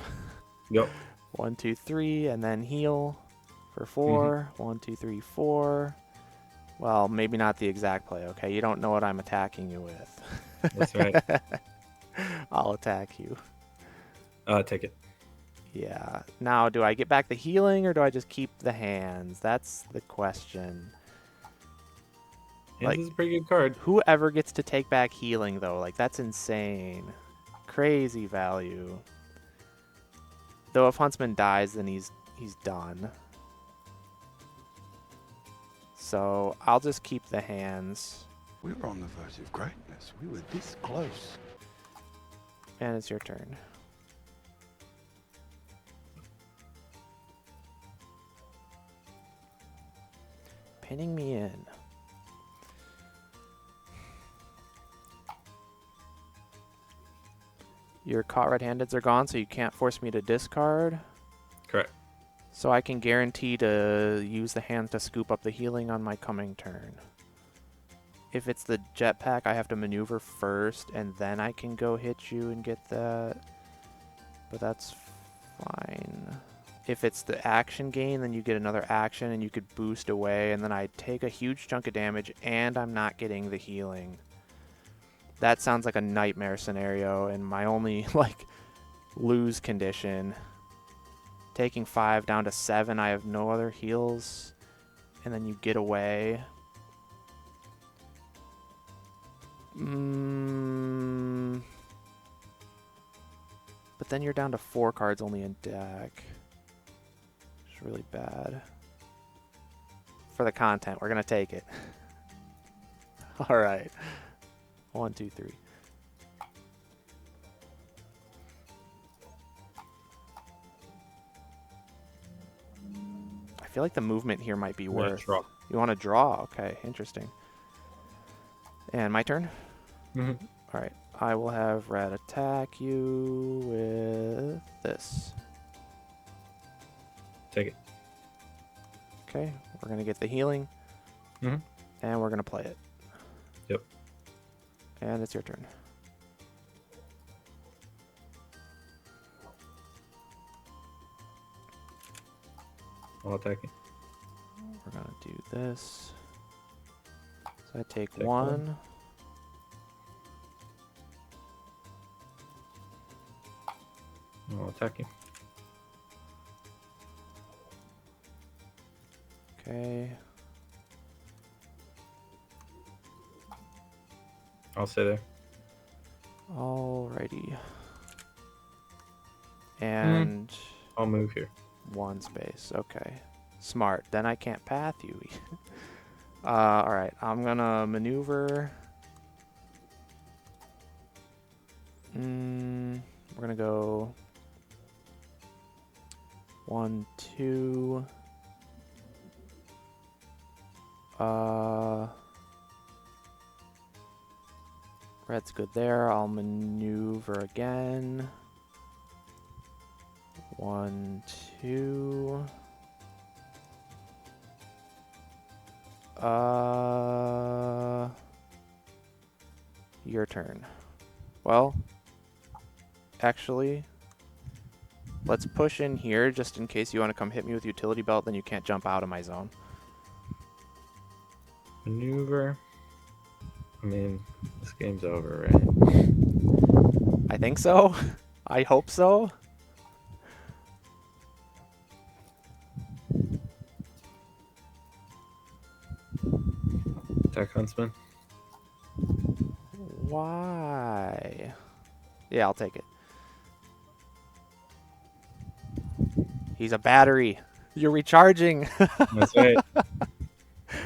Yep. 1, 2, 3, and then heal for 4. 1, 2, 3, 4. Well, maybe not the exact play, okay? You don't know what I'm attacking you with. That's right. I'll attack you. Take it. Yeah. Now, do I get back the healing or do I just keep the hands? That's the question. Hands is a pretty good card. Whoever gets to take back healing, though, like, that's insane. Crazy value. Though if Huntsman dies, then he's done. So I'll just keep the hands. We were on the verge of greatness. We were this close. And it's your turn. Pinning me in. Your caught red-handeds are gone, so you can't force me to discard. Correct. So I can guarantee to use the hands to scoop up the healing on my coming turn. If it's the jetpack, I have to maneuver first, and then I can go hit you and get that. But that's fine. If it's the action gain, then you get another action, and you could boost away, and then I take a huge chunk of damage, and I'm not getting the healing. That sounds like a nightmare scenario, and my only, like, lose condition. Taking 5 down to 7, I have no other heals, and then you get away. But then you're down to 4 cards only in deck. It's really bad. For the content, we're going to take it. All right. 1, 2, 3. feel like the movement here might be worth. Draw. You want to draw? Okay, interesting. And my turn? Mm-hmm. All right. I will have red attack you with this. Take it. Okay, we're going to get the healing. Mm-hmm. And we're going to play it. Yep. And it's your turn. I'll attack you. We're going to do this. So I take Take one. one. I'll attack you. Okay. I'll stay there. Alrighty. And I'll move here. one space. Okay. Smart. Then I can't path you. Alright. I'm gonna maneuver. We're gonna go 1, 2. Red's good there. I'll maneuver again. 1, 2. Your turn. Well, actually, let's push in here just in case you want to come hit me with utility belt, then you can't jump out of my zone. Maneuver. I mean, this game's over, right? I think so. I hope so. Attack Huntsman. Why? Yeah, I'll take it. He's a battery. You're recharging. That's right.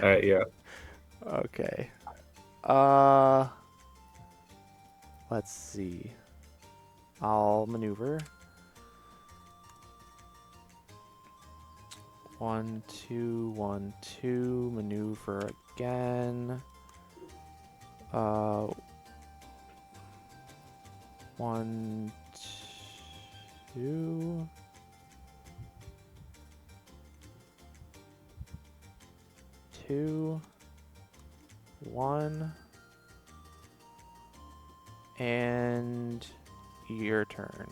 Alright, yeah. Okay. Let's see. I'll maneuver. 1, 2, 1, 2. Maneuver again. 1, 2. 2, 1. And your turn.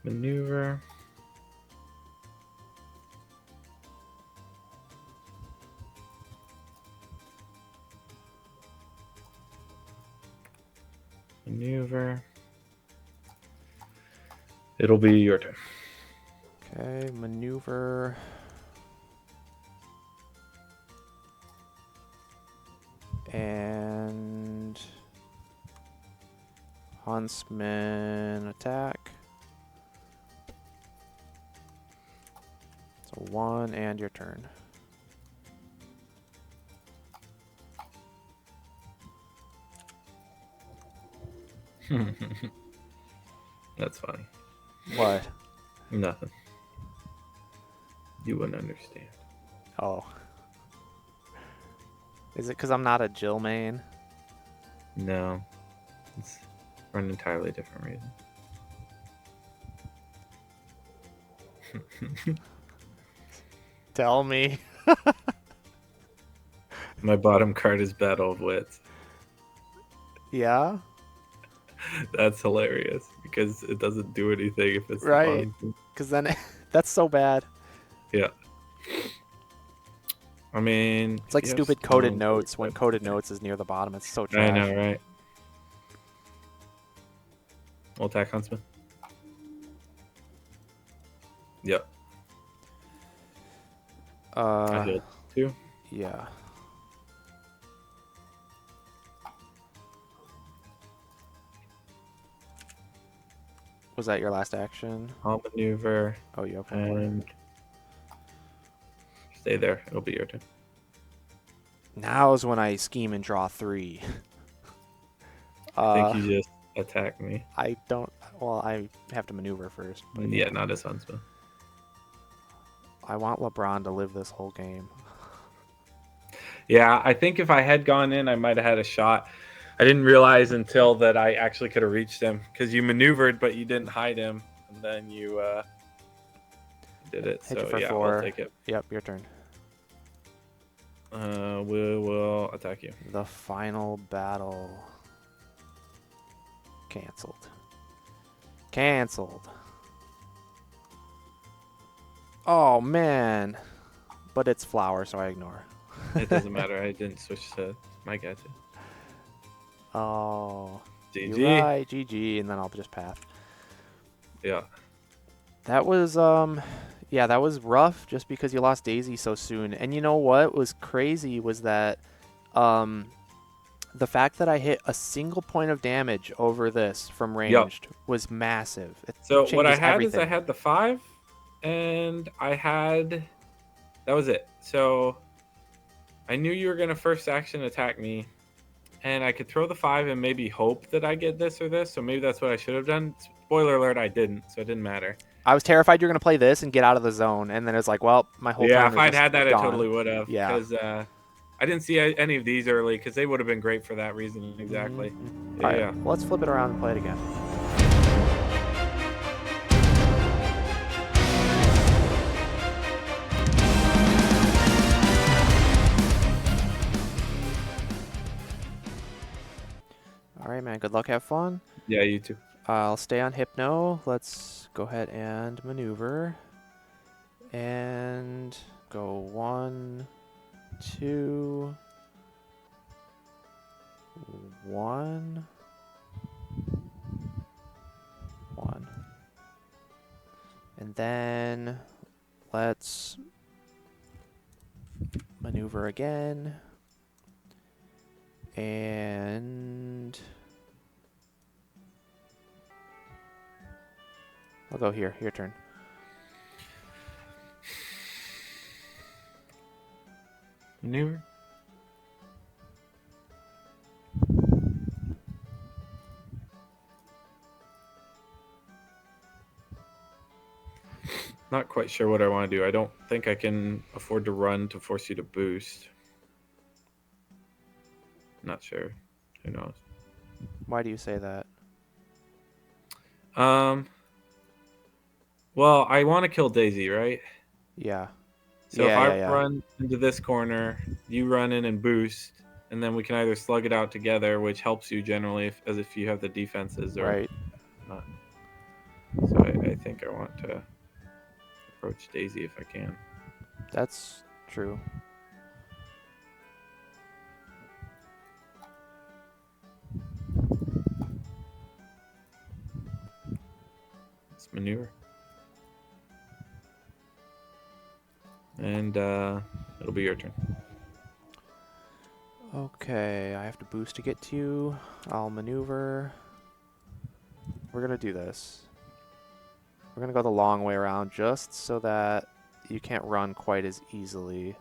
Maneuver. Maneuver. It'll be your turn. Okay, maneuver. And Huntsman attack. So 1 and your turn. That's funny. What? Nothing. You wouldn't understand. Oh. Is it because I'm not a Jill main? No. It's for an entirely different reason. Tell me. My bottom card is Battle of Wits. Yeah? That's hilarious because it doesn't do anything if it's Right. the bottom. Because then that's so bad. Yeah. I mean, It's like you have stupid coded Stone, notes when that's coded the thing. notes is near the bottom. It's so trash. I know, right? We'll attack Huntsman. Yep. I healed 2. Yeah. Was that your last action? I'll maneuver Oh, you have one more. and stay there. It'll be your turn. Now's when I scheme and draw 3. I think you just attacked me. I don't. Well, I have to maneuver first. But Yeah, not as Huntsman. I want LeBron to live this whole game. Yeah, I think if I had gone in, I might have had a shot. I didn't realize until that I actually could have reached him because you maneuvered, but you didn't hide him, and then you did it. Hit you So for yeah, 4. we'll take it. Yep, your turn. We will attack you. The final battle. Canceled. Canceled. Oh, man. But it's flower, so I ignore. It doesn't matter. I didn't switch to my guy too. Oh. GG. You're right. GG, and then I'll just path. Yeah. That was, yeah, that was rough just because you lost Daisy so soon. And you know what was crazy was that, the fact that I hit a single point of damage over this from ranged was massive. It So what I changes had everything. is I had the 5, and I had that was it. So I knew you were gonna first action attack me, and I could throw the 5 and maybe hope that I get this or this. So maybe that's what I should have done. Spoiler alert: I didn't, so it didn't matter. I was terrified you were going to play this and get out of the zone, and then it's like, well, my whole Yeah, turn if is I'd just had that, gone. I totally would have. Yeah. Because I didn't see any of these early because they would have been great for that reason exactly. All right, Yeah. well, let's flip it around and play it again. All right, man. Good luck. Have fun. Yeah, you too. I'll stay on Hypno. Let's go ahead and maneuver. And go 1, 2, 1, 1. And then let's maneuver again. And I'll go here. Your turn. Maneuver. Not quite sure what I want to do. I don't think I can afford to run to force you to boost. Not sure. Who knows? Why do you say that? Well, I want to kill Daisy, right? Yeah. So if Yeah, I yeah. run into this corner, you run in and boost, and then we can either slug it out together, which helps you generally, as if you have the defenses, or Right. not. So I think I want to approach Daisy if I can. That's true. Let's maneuver. And it'll be your turn. Okay, I have to boost to get to you. I'll maneuver. We're going to do this. We're going to go the long way around just so that you can't run quite as easily.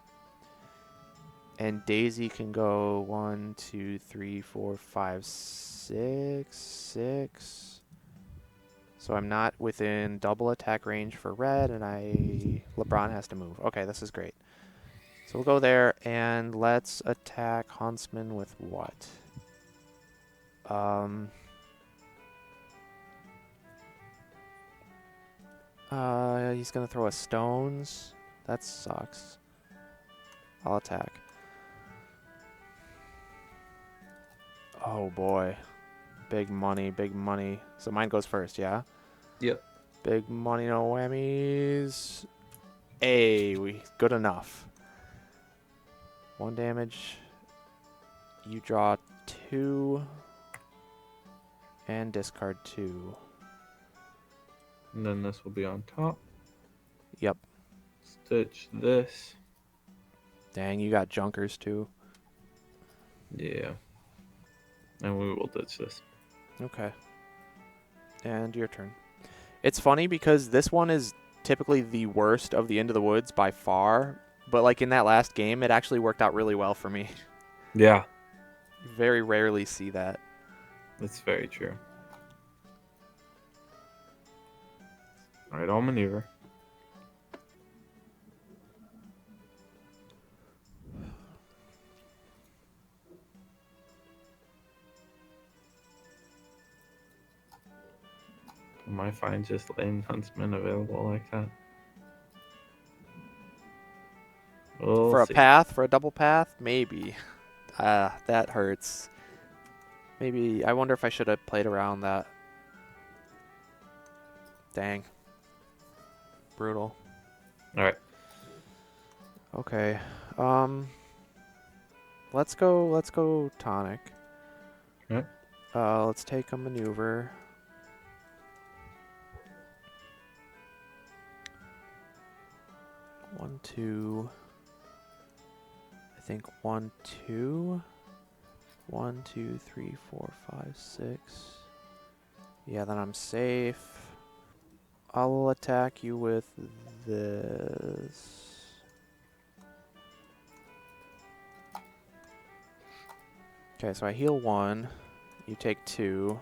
And Daisy can go 1, 2, 3, 4, 5, 6, 6. So I'm not within double attack range for red, and LeBron has to move. Okay, this is great. So we'll go there, and let's attack Huntsman with what? He's gonna throw us stones. That sucks. I'll attack. Oh boy. Big money, big money. So mine goes first, yeah? Yep. Big money, no whammies. Hey, good enough. 1 damage. You draw 2. And discard 2. And then this will be on top. Yep. Stitch this. Dang, you got junkers too. Yeah. And we will ditch this. Okay. And your turn. It's funny because this one is typically the worst of the Into the Woods by far, but like in that last game, it actually worked out really well for me. Yeah. Very rarely see that. That's very true. All right, I'll maneuver. fine just letting Huntsman available like that. We'll For a see. path, for a double path, maybe. That hurts. Maybe, I wonder if I should have played around that. Dang. Brutal. All right. Okay. Let's go tonic. Yep. Let's take a maneuver. One, two. I think 1, 2. 1, 2, 3, 4, 5, 6. Yeah, then I'm safe. I'll attack you with this. Okay, so I heal 1. You take 2.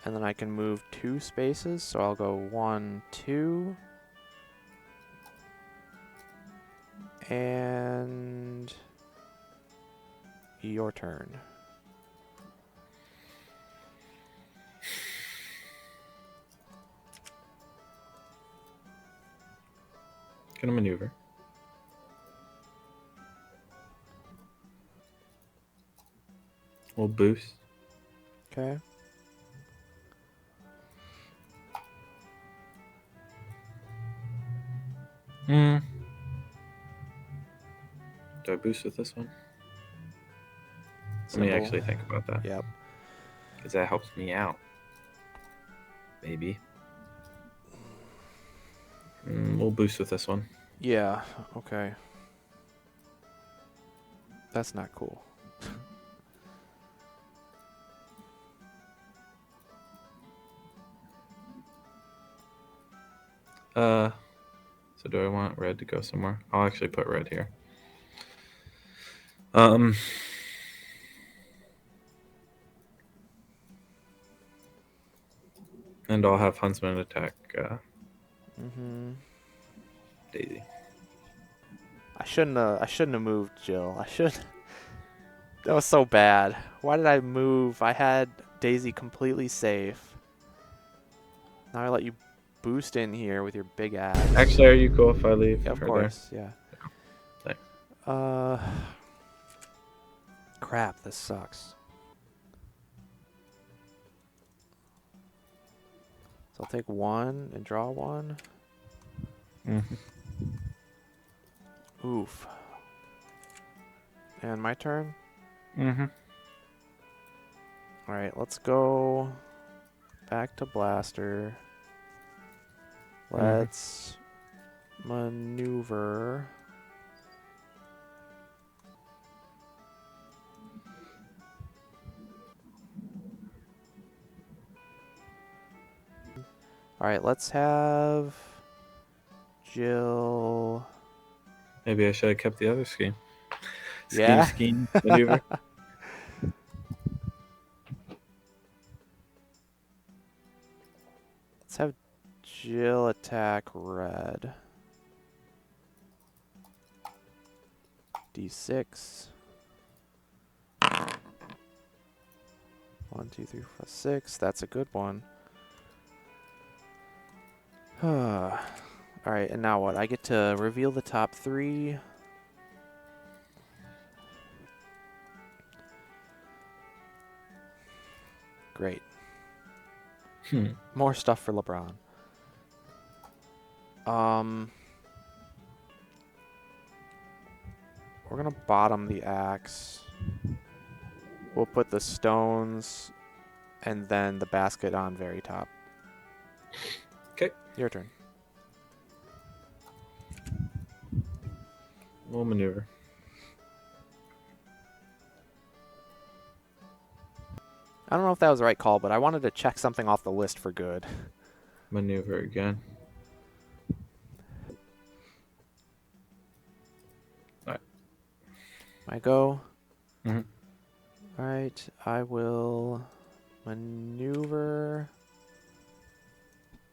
And then I can move 2 spaces, so I'll go 1, 2. And your turn. Gonna maneuver. We'll boost. Okay. Do I boost with this one? Let me Symbol. actually think about that. Yep. Because that helps me out. Maybe. We'll boost with this one. Yeah, okay. That's not cool. So do I want red to go somewhere? I'll actually put red here. And I'll have Huntsman attack Daisy. I shouldn't have moved Jill. I should. That was so bad. Why did I move? I had Daisy completely safe. Now I let you boost in here with your big ass. Actually, are you cool if I leave Yeah, of her course, yeah. there? Thanks. Crap, this sucks. So I'll take 1 and draw 1. Oof. And my turn? Alright, let's go back to Blaster. Let's maneuver. Alright, let's have Jill. Maybe I should have kept the other scheme. Yeah? Scheme, maneuver. Let's have Jill attack red. D6. 1, 2, 3, 4, 6. That's a good one. Alright, and now what? I get to reveal the top 3. Great. More stuff for LeBron. We're gonna bottom the axe. We'll put the stones and then the basket on very top. Okay. Your turn. We'll maneuver. I don't know if that was the right call, but I wanted to check something off the list for good. Maneuver again. Alright. I go. Mhm. Alright, I will maneuver.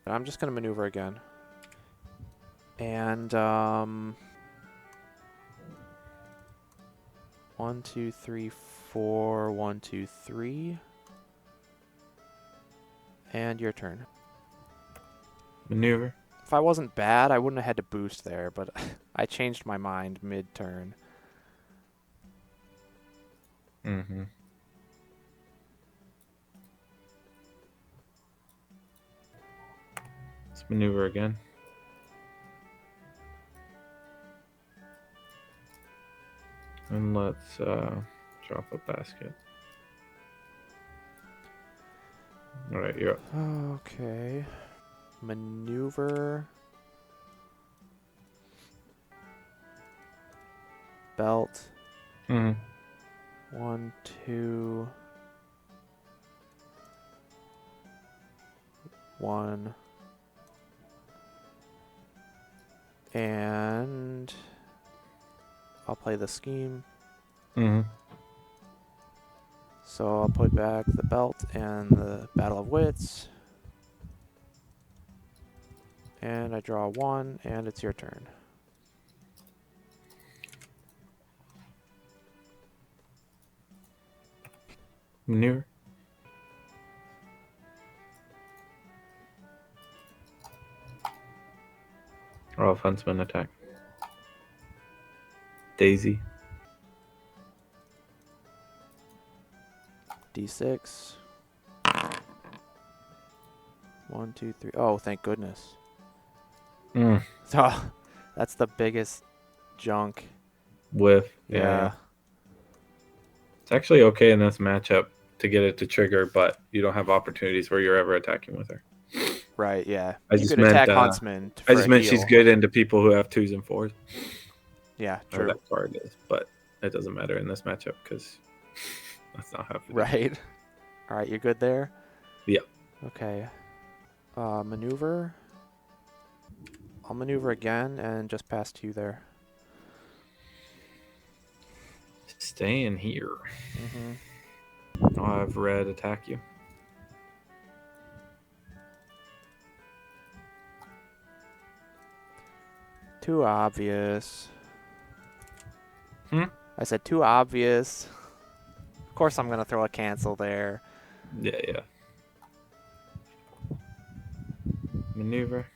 I'm just gonna maneuver again. And 1, 2, 3, 4, 1, 2, 3. And your turn. Maneuver. If I wasn't bad, I wouldn't have had to boost there, but I changed my mind mid-turn. Mm-hmm. Let's maneuver again. And let's drop a basket. All right, you're up. Okay. Maneuver. Belt. Mm-hmm. 1, 2. 1. And I'll play the scheme. Mm-hmm. So I'll put back the belt and the Battle of Wits. And I draw 1, and it's your turn. Maneuver. Or offenseman attack. Daisy. D6. 1, 2, 3. Oh, thank goodness. Mm. So that's the biggest junk. With. Yeah. It's actually okay in this matchup to get it to trigger, but you don't have opportunities where you're ever attacking with her. Right, yeah. I You just could meant, attack Huntsman for I just a meant heal. she's good into people who have 2s and 4s. Yeah, Or true. that card is, but it doesn't matter in this matchup because that's not happening. Right. All right, you're good there? Yeah. Okay. Maneuver. I'll maneuver again and just pass 2 there. Stay in here. Mm-hmm. I'll have red attack you. Too obvious. Hmm? I said too obvious. Of course I'm going to throw a cancel there. Yeah. Maneuver.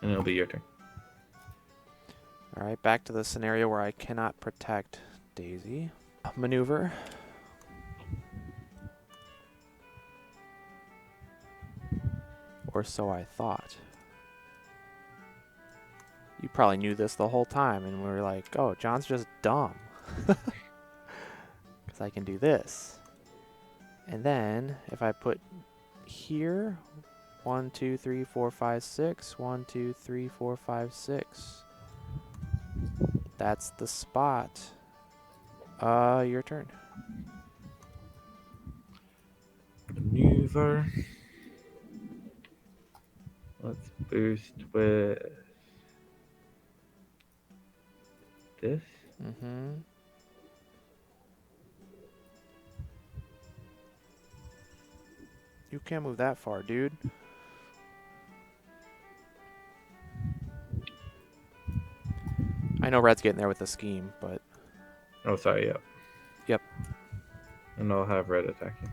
And it'll be your turn. All right, back to the scenario where I cannot protect Daisy. Maneuver. Or so I thought. You probably knew this the whole time, and we were like, oh, John's just dumb. Because I can do this. And then, if I put here, 1, 2, 3, 4, 5, 6. 1, 2, 3, 4, 5, 6. That's the spot. Your turn. Maneuver. Let's boost with this. Mm-hmm. You can't move that far, dude. I know Red's getting there with the scheme, but... Oh, sorry, yep. Yep. And I'll have red attack you.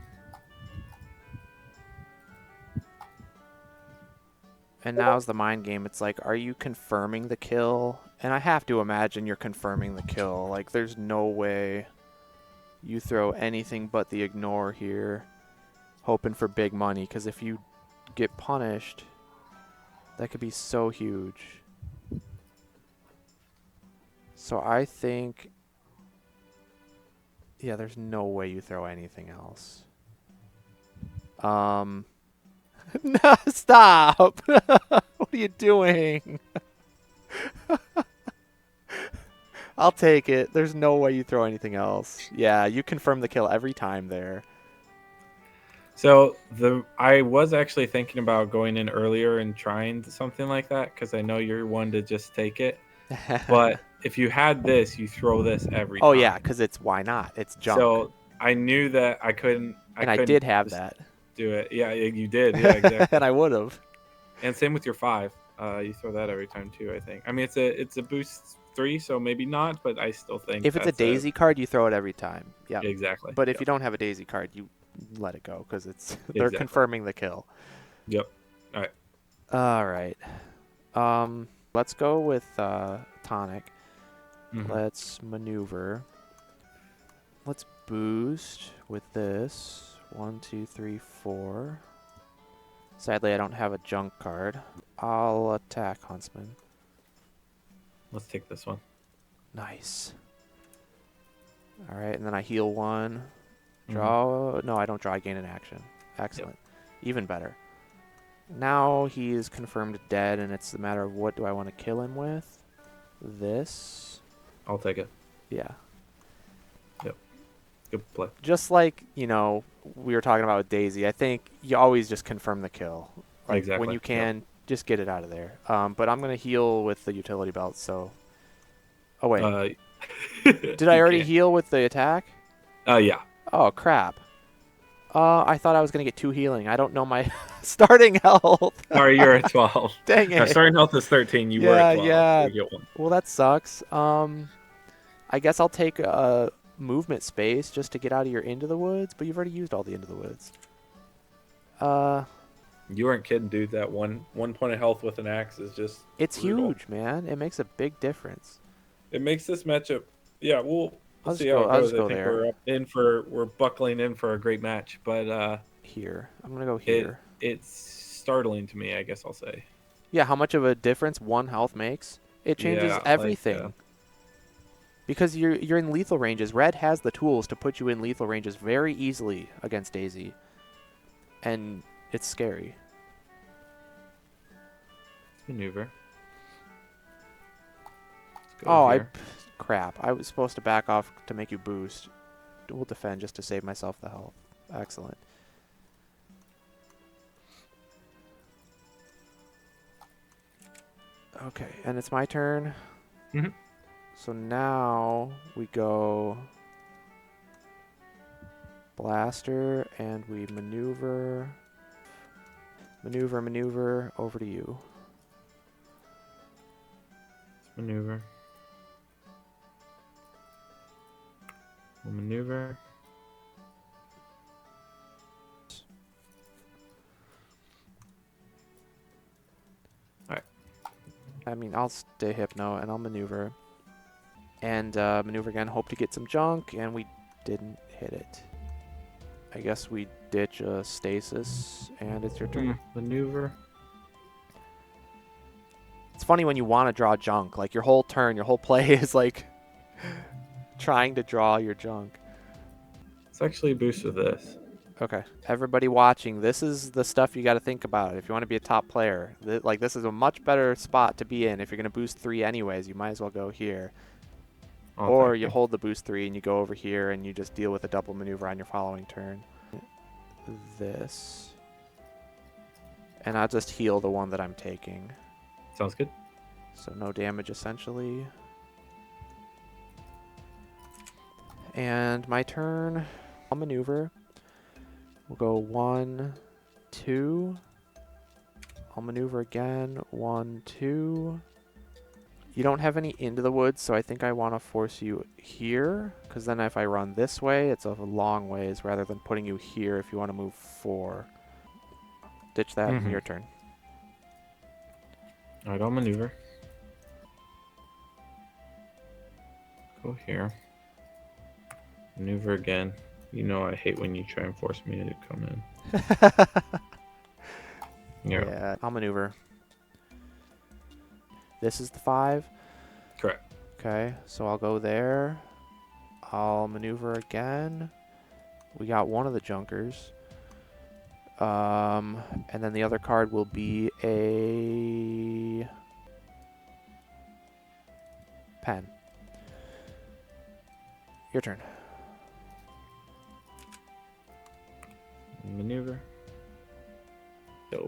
And now's the mind game. It's like, are you confirming the kill? And I have to imagine you're confirming the kill. Like, there's no way you throw anything but the ignore here, hoping for big money. Because if you get punished, that could be so huge. So I think... Yeah, there's no way you throw anything else. No, stop! What are you doing? I'll take it. There's no way you throw anything else. Yeah, you confirm the kill every time there. So I was actually thinking about going in earlier and trying something like that because I know you're one to just take it. But if you had this, you throw this every time. Oh yeah, because it's why not? It's junk. So I knew that I couldn't. I did have that. Do it. Yeah, you did. Yeah, exactly. And I would have. And same with your 5. You throw that every time too. I think. I mean, it's a boost 3, so maybe not, but I still think If it's a that's daisy card, you throw it every time. Yeah. Exactly. But if Yep. you don't have a daisy card, you let it go because it's they're Exactly. confirming the kill. Yep. All right. All right. Let's go with tonic. Mhm. Let's maneuver. Let's boost with this. 1, 2, 3, 4. Sadly, I don't have a junk card. I'll attack Huntsman. Let's take this one. Nice. All right, and then I heal 1. Mhm. Draw. No, I don't draw. I gain an action. Excellent. Even better. Now he is confirmed dead, and it's a matter of what do I want to kill him with. This. I'll take it. Yeah. Yep. Good play. Just like, we were talking about with Daisy, I think you always just confirm the kill. Like, Exactly. when you can, just get it out of there. But I'm going to heal with the utility belt, so... Oh, wait. Did I already heal with the attack? Yeah. Oh, crap. I thought I was going to get 2 healing. I don't know my starting health. Sorry, you're at 12. Dang it. Now, starting health is 13. You were at 12. Yeah. So you get 1. Well, that sucks. I guess I'll take a movement space just to get out of your Into the Woods, but you've already used all the Into the Woods. You weren't kidding, dude. That one point of health with an axe is just It's brutal. huge, man. It makes a big difference. It makes this matchup. Yeah, we'll I'll see just how go- it I'll goes. just go I think there. we're buckling in for a great match, but Here. I'm going to go here. it's startling to me, I guess I'll say. Yeah, how much of a difference 1 health makes? It changes Yeah, like, everything. Because you're in lethal ranges. Red has the tools to put you in lethal ranges very easily against Daisy. And it's scary. Maneuver. Let's go Oh, here. crap. I was supposed to back off to make you boost. We'll defend just to save myself the health. Excellent. Okay, and it's my turn. Mhm. So now we go blaster and we maneuver. Maneuver, over to you. Maneuver. We'll maneuver. Alright. I mean, I'll stay hypno and I'll maneuver. And maneuver again, hope to get some junk, and we didn't hit it. I guess we ditch a stasis, and it's your turn. Maneuver. It's funny when you want to draw junk. Like, your whole turn, your whole play is like trying to draw your junk. Let's actually boost with this. Okay, everybody watching, this is the stuff you got to think about if you want to be a top player. This is a much better spot to be in. If you're going to boost 3 anyways, you might as well go here. Or you hold the boost 3 and you go over here and you just deal with a double maneuver on your following turn. This. And I'll just heal the one that I'm taking. Sounds good. So no damage essentially. And my turn, I'll maneuver. We'll go 1, 2. I'll maneuver again. 1, 2. You don't have any Into the Woods, so I think I want to force you here. Because then if I run this way, it's a long ways rather than putting you here if you want to move 4. Ditch that, your turn. Alright, I'll maneuver. Go here. Maneuver again. You know I hate when you try and force me to come in. Yeah, I'll maneuver. This is the 5. Correct. Okay, so I'll go there. I'll maneuver again. We got one of the junkers. And then the other card will be a pen. Your turn. Maneuver.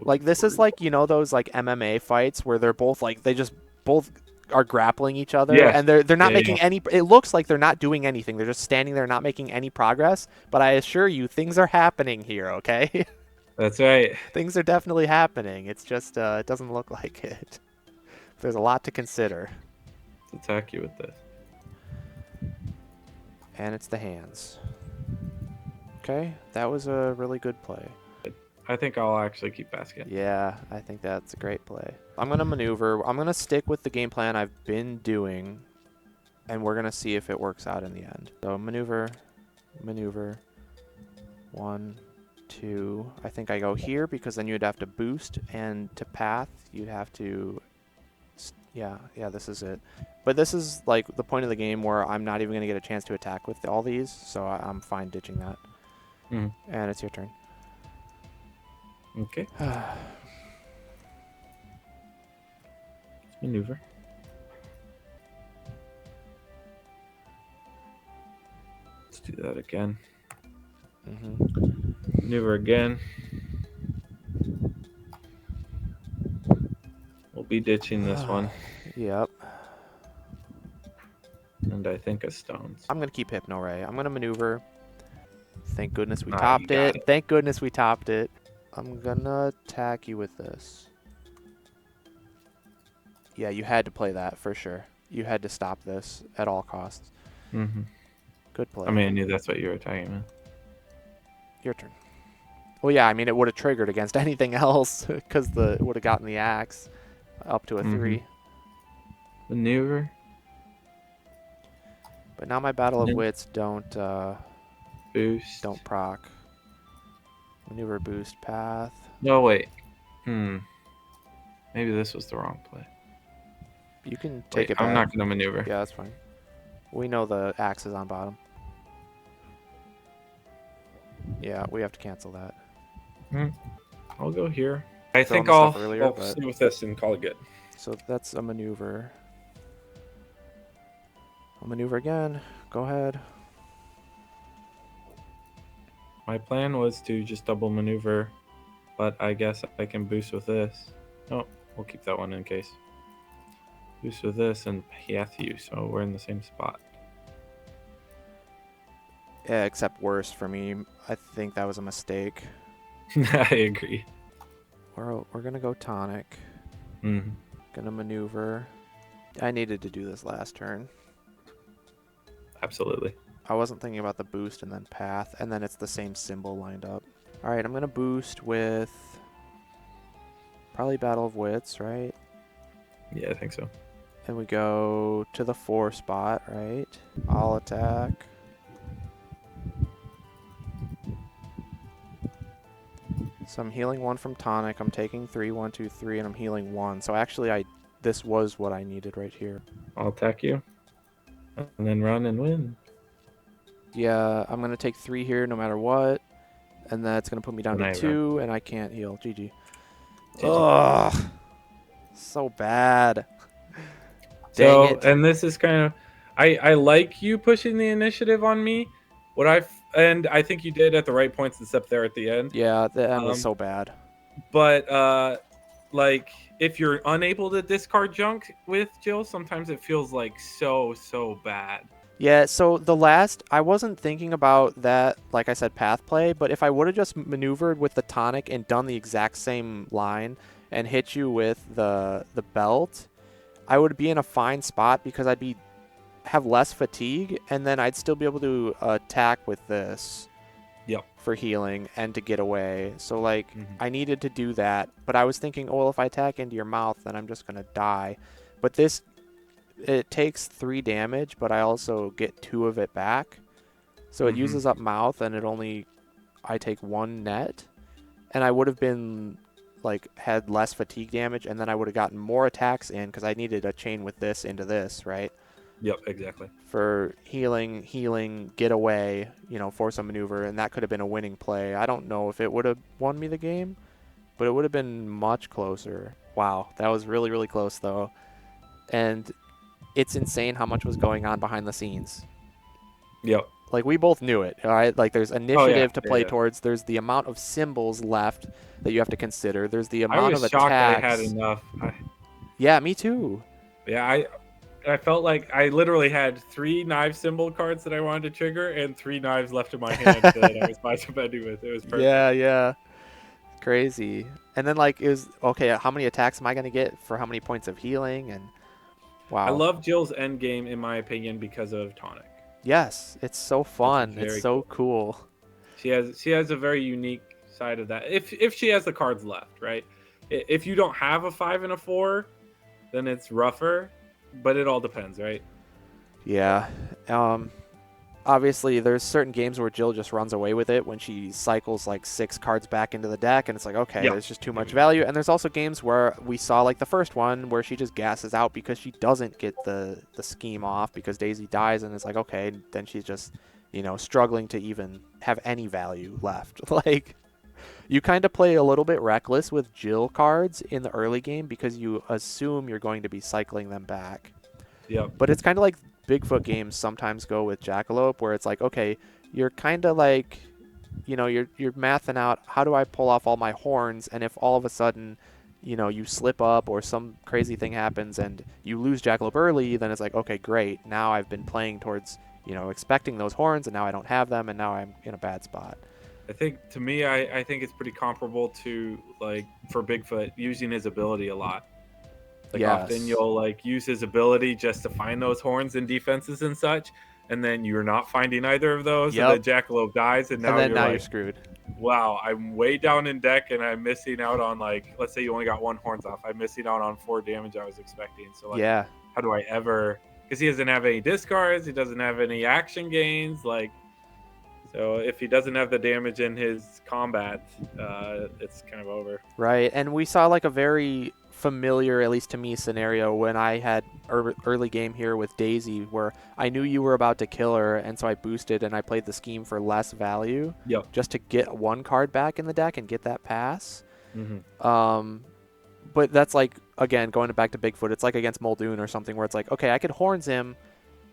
Like, this is like, those like MMA fights where they're both like, they just both are grappling each other, Yeah. and they're not Yeah, making any, it looks like they're not doing anything. They're just standing there not making any progress, but I assure you things are happening here, okay? That's right. Things are definitely happening. It's just it doesn't look like it. There's a lot to consider. attack you with this. And it's the hands. Okay, that was a really good play. I think I'll actually keep basket. Yeah, I think that's a great play. I'm going to maneuver. I'm going to stick with the game plan I've been doing, and we're going to see if it works out in the end. So maneuver, maneuver, 1, 2. I think I go here because then you'd have to boost, and to path, you'd have to... Yeah, this is it. But this is like the point of the game where I'm not even going to get a chance to attack with all these, so I'm fine ditching that. And it's your turn. Okay. Let's maneuver. Let's do that again. Maneuver again. We'll be ditching this one. Yep. And I think a stones. I'm going to keep Hypno Ray. I'm going to maneuver. Thank goodness we Ah, topped you got it. Thank goodness we topped it. I'm going to attack you with this. Yeah, you had to play that for sure. You had to stop this at all costs. Good play. I mean, I knew that's what you were attacking, man. Your turn. Well, yeah, I mean, it would have triggered against anything else because it would have gotten the axe up to a 3. Maneuver. But now my Battle of Wits don't Boost. don't proc. Maneuver, boost, path. No, wait. Maybe this was the wrong play. You can take it back. I'm not going to maneuver. Yeah, that's fine. We know the axe is on bottom. Yeah, we have to cancel that. I'll go here. I Throwing think the I'll stuff earlier, but- stay with this and call it good. So that's a maneuver. I'll maneuver again. Go ahead. My plan was to just double maneuver, but I guess I can boost with this. Oh, we'll keep that one in case. Boost with this and path you, so we're in the same spot. Yeah, except worse for me. I think that was a mistake. I agree. We're gonna go tonic. Gonna maneuver. I needed to do this last turn. Absolutely. I wasn't thinking about the boost and then path, and then it's the same symbol lined up. All right, I'm gonna boost with probably Battle of Wits, right? Yeah, I think so. And we go to the 4 spot, right? I'll attack. So I'm healing 1 from tonic. I'm taking 3, 1, 2, 3, and I'm healing 1. So actually, this was what I needed right here. I'll attack you, and then run and win. Yeah, I'm gonna take 3 here no matter what, and that's gonna put me down to 2, and I can't heal. GG. Ugh, so bad. Dang it. And this is kind of, I like you pushing the initiative on me. And I think you did at the right points except there at the end. Yeah, the end was so bad. But like if you're unable to discard junk with Jill, sometimes it feels like so bad. Yeah, so I wasn't thinking about that, like I said, path play, but if I would have just maneuvered with the tonic and done the exact same line and hit you with the belt, I would be in a fine spot because I'd have less fatigue, and then I'd still be able to attack with this. Yep. For healing and to get away. So like I needed to do that, but I was thinking, oh, well, if I attack into your mouth, then I'm just gonna die. But this, it takes 3 damage, but I also get 2 of it back. So it uses up mouth, and I take 1 net, and I would have been like had less fatigue damage, and then I would have gotten more attacks in because I needed a chain with this into this, right? Yep, exactly. For healing, get away, force a maneuver, and that could have been a winning play. I don't know if it would have won me the game, but it would have been much closer. Wow, that was really, really close, though. And it's insane how much was going on behind the scenes. Yep. Like, we both knew it, all right? Like, there's initiative to play towards. There's the amount of symbols left that you have to consider. There's the amount of attacks. I was shocked I had enough. Yeah, me too. Yeah, I felt like I literally had 3 knife symbol cards that I wanted to trigger and 3 knives left in my hand that I was about to bending with. It was perfect. Yeah. Crazy. And then, like, it was, okay, how many attacks am I going to get for how many points of healing? And I Wow. love Jill's end game, in my opinion, because of Tonic. Yes, it's so fun. It's very so cool. She has a very unique side of that. If she has the cards left, right? If you don't have a 5 and a 4, then it's rougher. But it all depends, right? Yeah. Obviously, there's certain games where Jill just runs away with it when she cycles like 6 cards back into the deck, and it's like, okay, Yeah. there's just too much value. And there's also games where we saw like the first one where she just gasses out because she doesn't get the scheme off because Daisy dies, and it's like, okay, then she's just, struggling to even have any value left. Like, you kind of play a little bit reckless with Jill cards in the early game because you assume you're going to be cycling them back. Yep. But it's kind of like Bigfoot games sometimes go with Jackalope, where it's like, okay, you're kind of like, you're mathing out, how do I pull off all my horns? And if all of a sudden, you slip up or some crazy thing happens and you lose Jackalope early, then it's like, okay, great. Now I've been playing towards, expecting those horns, and now I don't have them, and now I'm in a bad spot. I think, to me, I think it's pretty comparable to, like, for Bigfoot, using his ability a lot. Like, Yes. often you'll, like, use his ability just to find those horns and defenses and such, and then you're not finding either of those, Yep. and then Jackalope dies, and now you're you're screwed. wow, I'm way down in deck, and I'm missing out on, like, let's say you only got 1 horns off. I'm missing out on 4 damage I was expecting. So, like, Yeah. how do I ever... Because he doesn't have any discards, he doesn't have any action gains, like... So if he doesn't have the damage in his combat, it's kind of over. Right, and we saw like a very familiar, at least to me, scenario when I had early game here with Daisy, where I knew you were about to kill her, and so I boosted and I played the scheme for less value, Yep. just to get 1 card back in the deck and get that pass. Mm-hmm. But that's like, again, going back to Bigfoot, it's like against Muldoon or something where it's like, okay, I could horns him,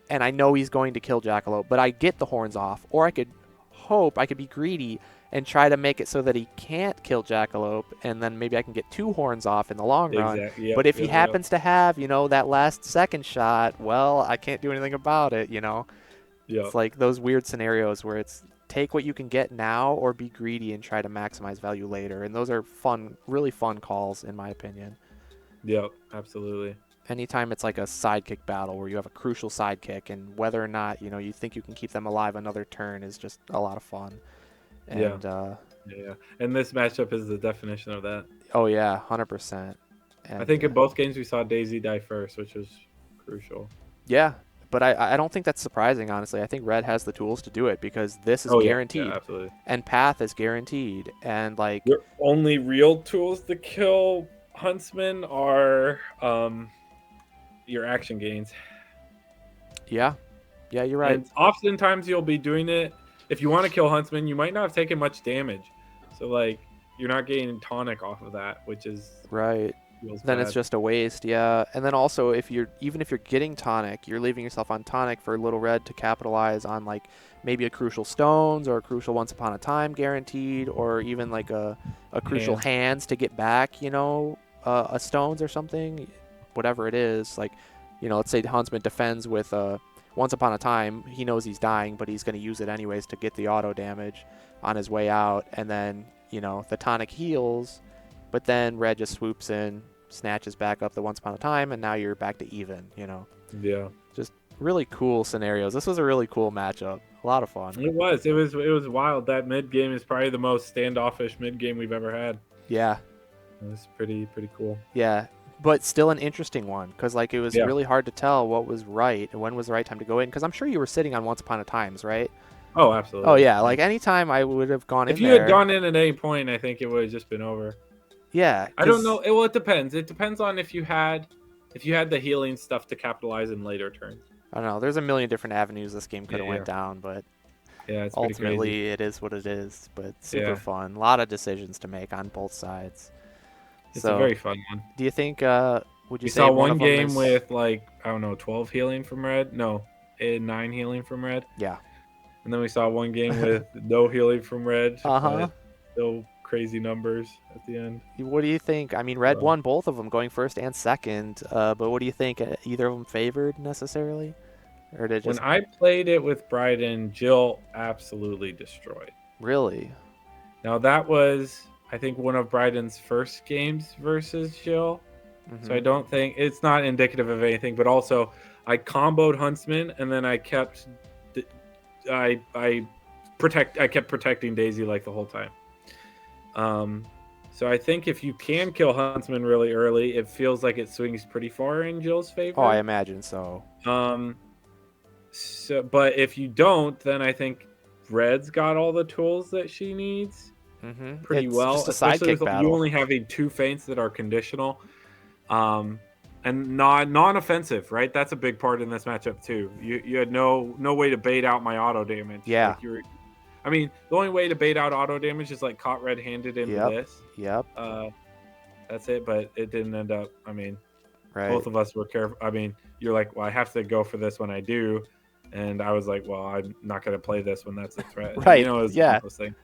and I know he's going to kill Jackalope, but I get the horns off, or I could be greedy and try to make it so that he can't kill Jackalope, and then maybe I can get 2 horns off in the long run. Exactly. Yep, but if he happens to have, that last second shot, well, I can't do anything about it, Yep. It's like those weird scenarios where it's take what you can get now or be greedy and try to maximize value later. And those are fun, really fun calls, in my opinion. Yep, absolutely. Anytime it's like a sidekick battle where you have a crucial sidekick, and whether or not you think you can keep them alive another turn is just a lot of fun. And yeah, and this matchup is the definition of that. Oh yeah, 100%. I think in both games we saw Daisy die first, which was crucial. Yeah, but I don't think that's surprising, honestly. I think Red has the tools to do it because this is guaranteed. Yeah, absolutely. And Path is guaranteed, and like your only real tools to kill Huntsman are your action gains. Yeah, you're right. And oftentimes you'll be doing it if you want to kill Huntsman. You might not have taken much damage, so like you're not getting tonic off of that, which is right. Then bad. It's just a waste. Yeah, and then also if you're getting tonic, you're leaving yourself on tonic for Little Red to capitalize on, like maybe a crucial stones or a crucial Once Upon a Time guaranteed, or even like a crucial hands to get back, a stones or something, whatever it is. Like, let's say the Huntsman defends with Once Upon a Time. He knows he's dying, but he's going to use it anyways to get the auto damage on his way out. And then, the tonic heals, but then Red just swoops in, snatches back up the Once Upon a Time, and now you're back to even, Yeah. Just really cool scenarios. This was a really cool matchup. A lot of fun. It was wild. That mid game is probably the most standoffish mid game we've ever had. Yeah. It was pretty cool. Yeah, but still an interesting one, because like it was really hard to tell what was right and when was the right time to go in, because I'm sure you were sitting on Once Upon a Times, right? Oh, absolutely. Oh yeah, like anytime I would have gone in if you there, had gone in at any point, I think it would have just been over. Yeah, I don't know. Well, it depends. It depends on if you had the healing stuff to capitalize in later turns. I don't know. There's a million different avenues this game could have went down, but it's ultimately it is what it is. But super fun. A lot of decisions to make on both sides. It's a very fun one. Do you think? Would you say saw one game with like 12 healing from Red? No, 9 healing from Red. Yeah. And then we saw one game with no healing from Red. Uh-huh. Still crazy numbers at the end. What do you think? I mean, Red won both of them, going first and second. But what do you think? Either of them favored necessarily, or did when I played it with Bryden, Jill absolutely destroyed. Really? Now that was, I think, one of Bryden's first games versus Jill. So I don't think it's not indicative of anything. But also, I comboed Huntsman, and then I kept I kept protecting Daisy like the whole time. So I think if you can kill Huntsman really early, it feels like it swings pretty far in Jill's favor. Oh, I imagine so. But if you don't, then I think Red's got all the tools that she needs pretty It's well. just a Especially sidekick with battle. you only having 2 feints that are conditional, and non-offensive, right? That's a big part in this matchup too. You had no way to bait out my auto damage. Yeah. Like I mean, the only way to bait out auto damage is like caught red-handed into this. Yep. That's it, but it didn't end up. I mean, Right. both of us were careful. I mean, you're like, well, I have to go for this when I do, and I was like, well, I'm not going to play this when that's a threat. Right. You know, it was Yeah. one of those things.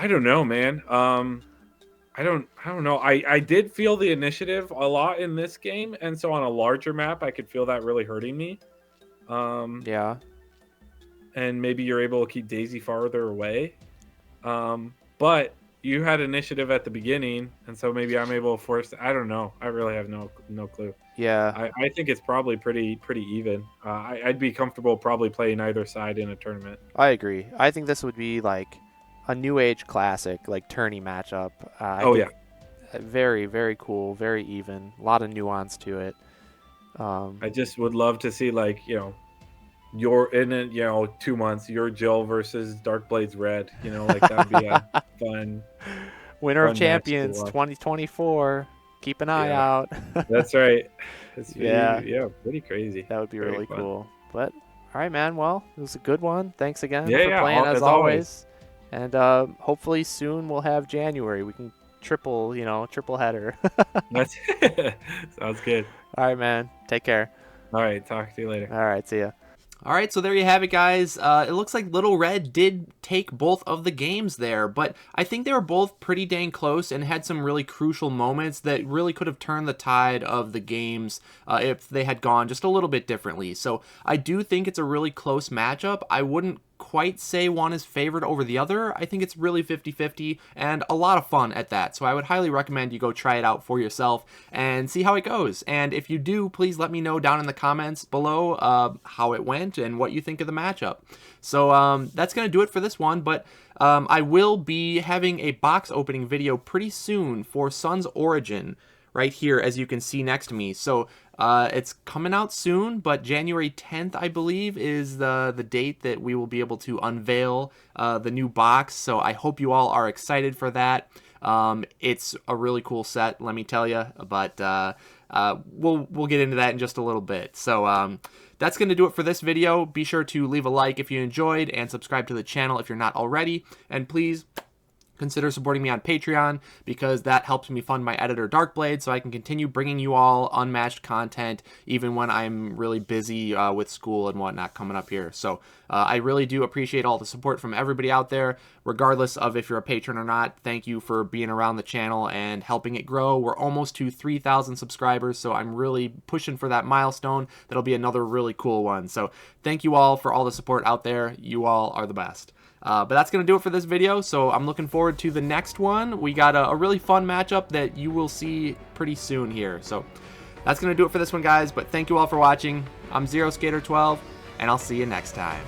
I don't know, man. I don't know. I did feel the initiative a lot in this game, and so on a larger map, I could feel that really hurting me. Yeah. And maybe you're able to keep Daisy farther away. But you had initiative at the beginning, and so maybe I'm able to force. I don't know. I really have no clue. Yeah. I think it's probably pretty even. I'd be comfortable probably playing either side in a tournament. I agree. I think this would be like a new age classic, like tourney matchup. Very, very cool, very even. A lot of nuance to it. I just would love to see, like, you know, you're in it, you know, 2 months, you're Jill versus Darkblade's Red. You know, like that would be a fun Winner fun of Champions match to watch. 2024. Keep an eye Yeah. out. That's right. It's Yeah. pretty crazy. That would be Very really fun. cool. But all right, man. Well, it was a good one. Thanks again Yeah, for yeah, playing as as always. And hopefully soon we'll have January. We can triple header. That's sounds good. All right, man. Take care. All right, talk to you later. All right, see ya. All right, so there you have it, guys. It looks like Little Red did take both of the games there, but I think they were both pretty dang close and had some really crucial moments that really could have turned the tide of the games if they had gone just a little bit differently. So I do think it's a really close matchup. I wouldn't quite say one is favored over the other. I think it's really 50-50 and a lot of fun at that. So I would highly recommend you go try it out for yourself and see how it goes. And if you do, please let me know down in the comments below how it went and what you think of the matchup. So that's going to do it for this one, but I will be having a box opening video pretty soon for Sun's Origin right here, as you can see next to me. So it's coming out soon, but January 10th, I believe, is the date that we will be able to unveil the new box. So I hope you all are excited for that. It's a really cool set, let me tell you, but we'll get into that in just a little bit. So that's going to do it for this video. Be sure to leave a like if you enjoyed and subscribe to the channel if you're not already. And please consider supporting me on Patreon, because that helps me fund my editor Darkblade so I can continue bringing you all unmatched content even when I'm really busy with school and whatnot coming up here. So I really do appreciate all the support from everybody out there, regardless of if you're a patron or not. Thank you for being around the channel and helping it grow. We're almost to 3,000 subscribers, so I'm really pushing for that milestone. That'll be another really cool one. So thank you all for all the support out there. You all are the best. But that's going to do it for this video, so I'm looking forward to the next one. We got a really fun matchup that you will see pretty soon here. So that's going to do it for this one, guys, but thank you all for watching. I'm ZeroSkater12, and I'll see you next time.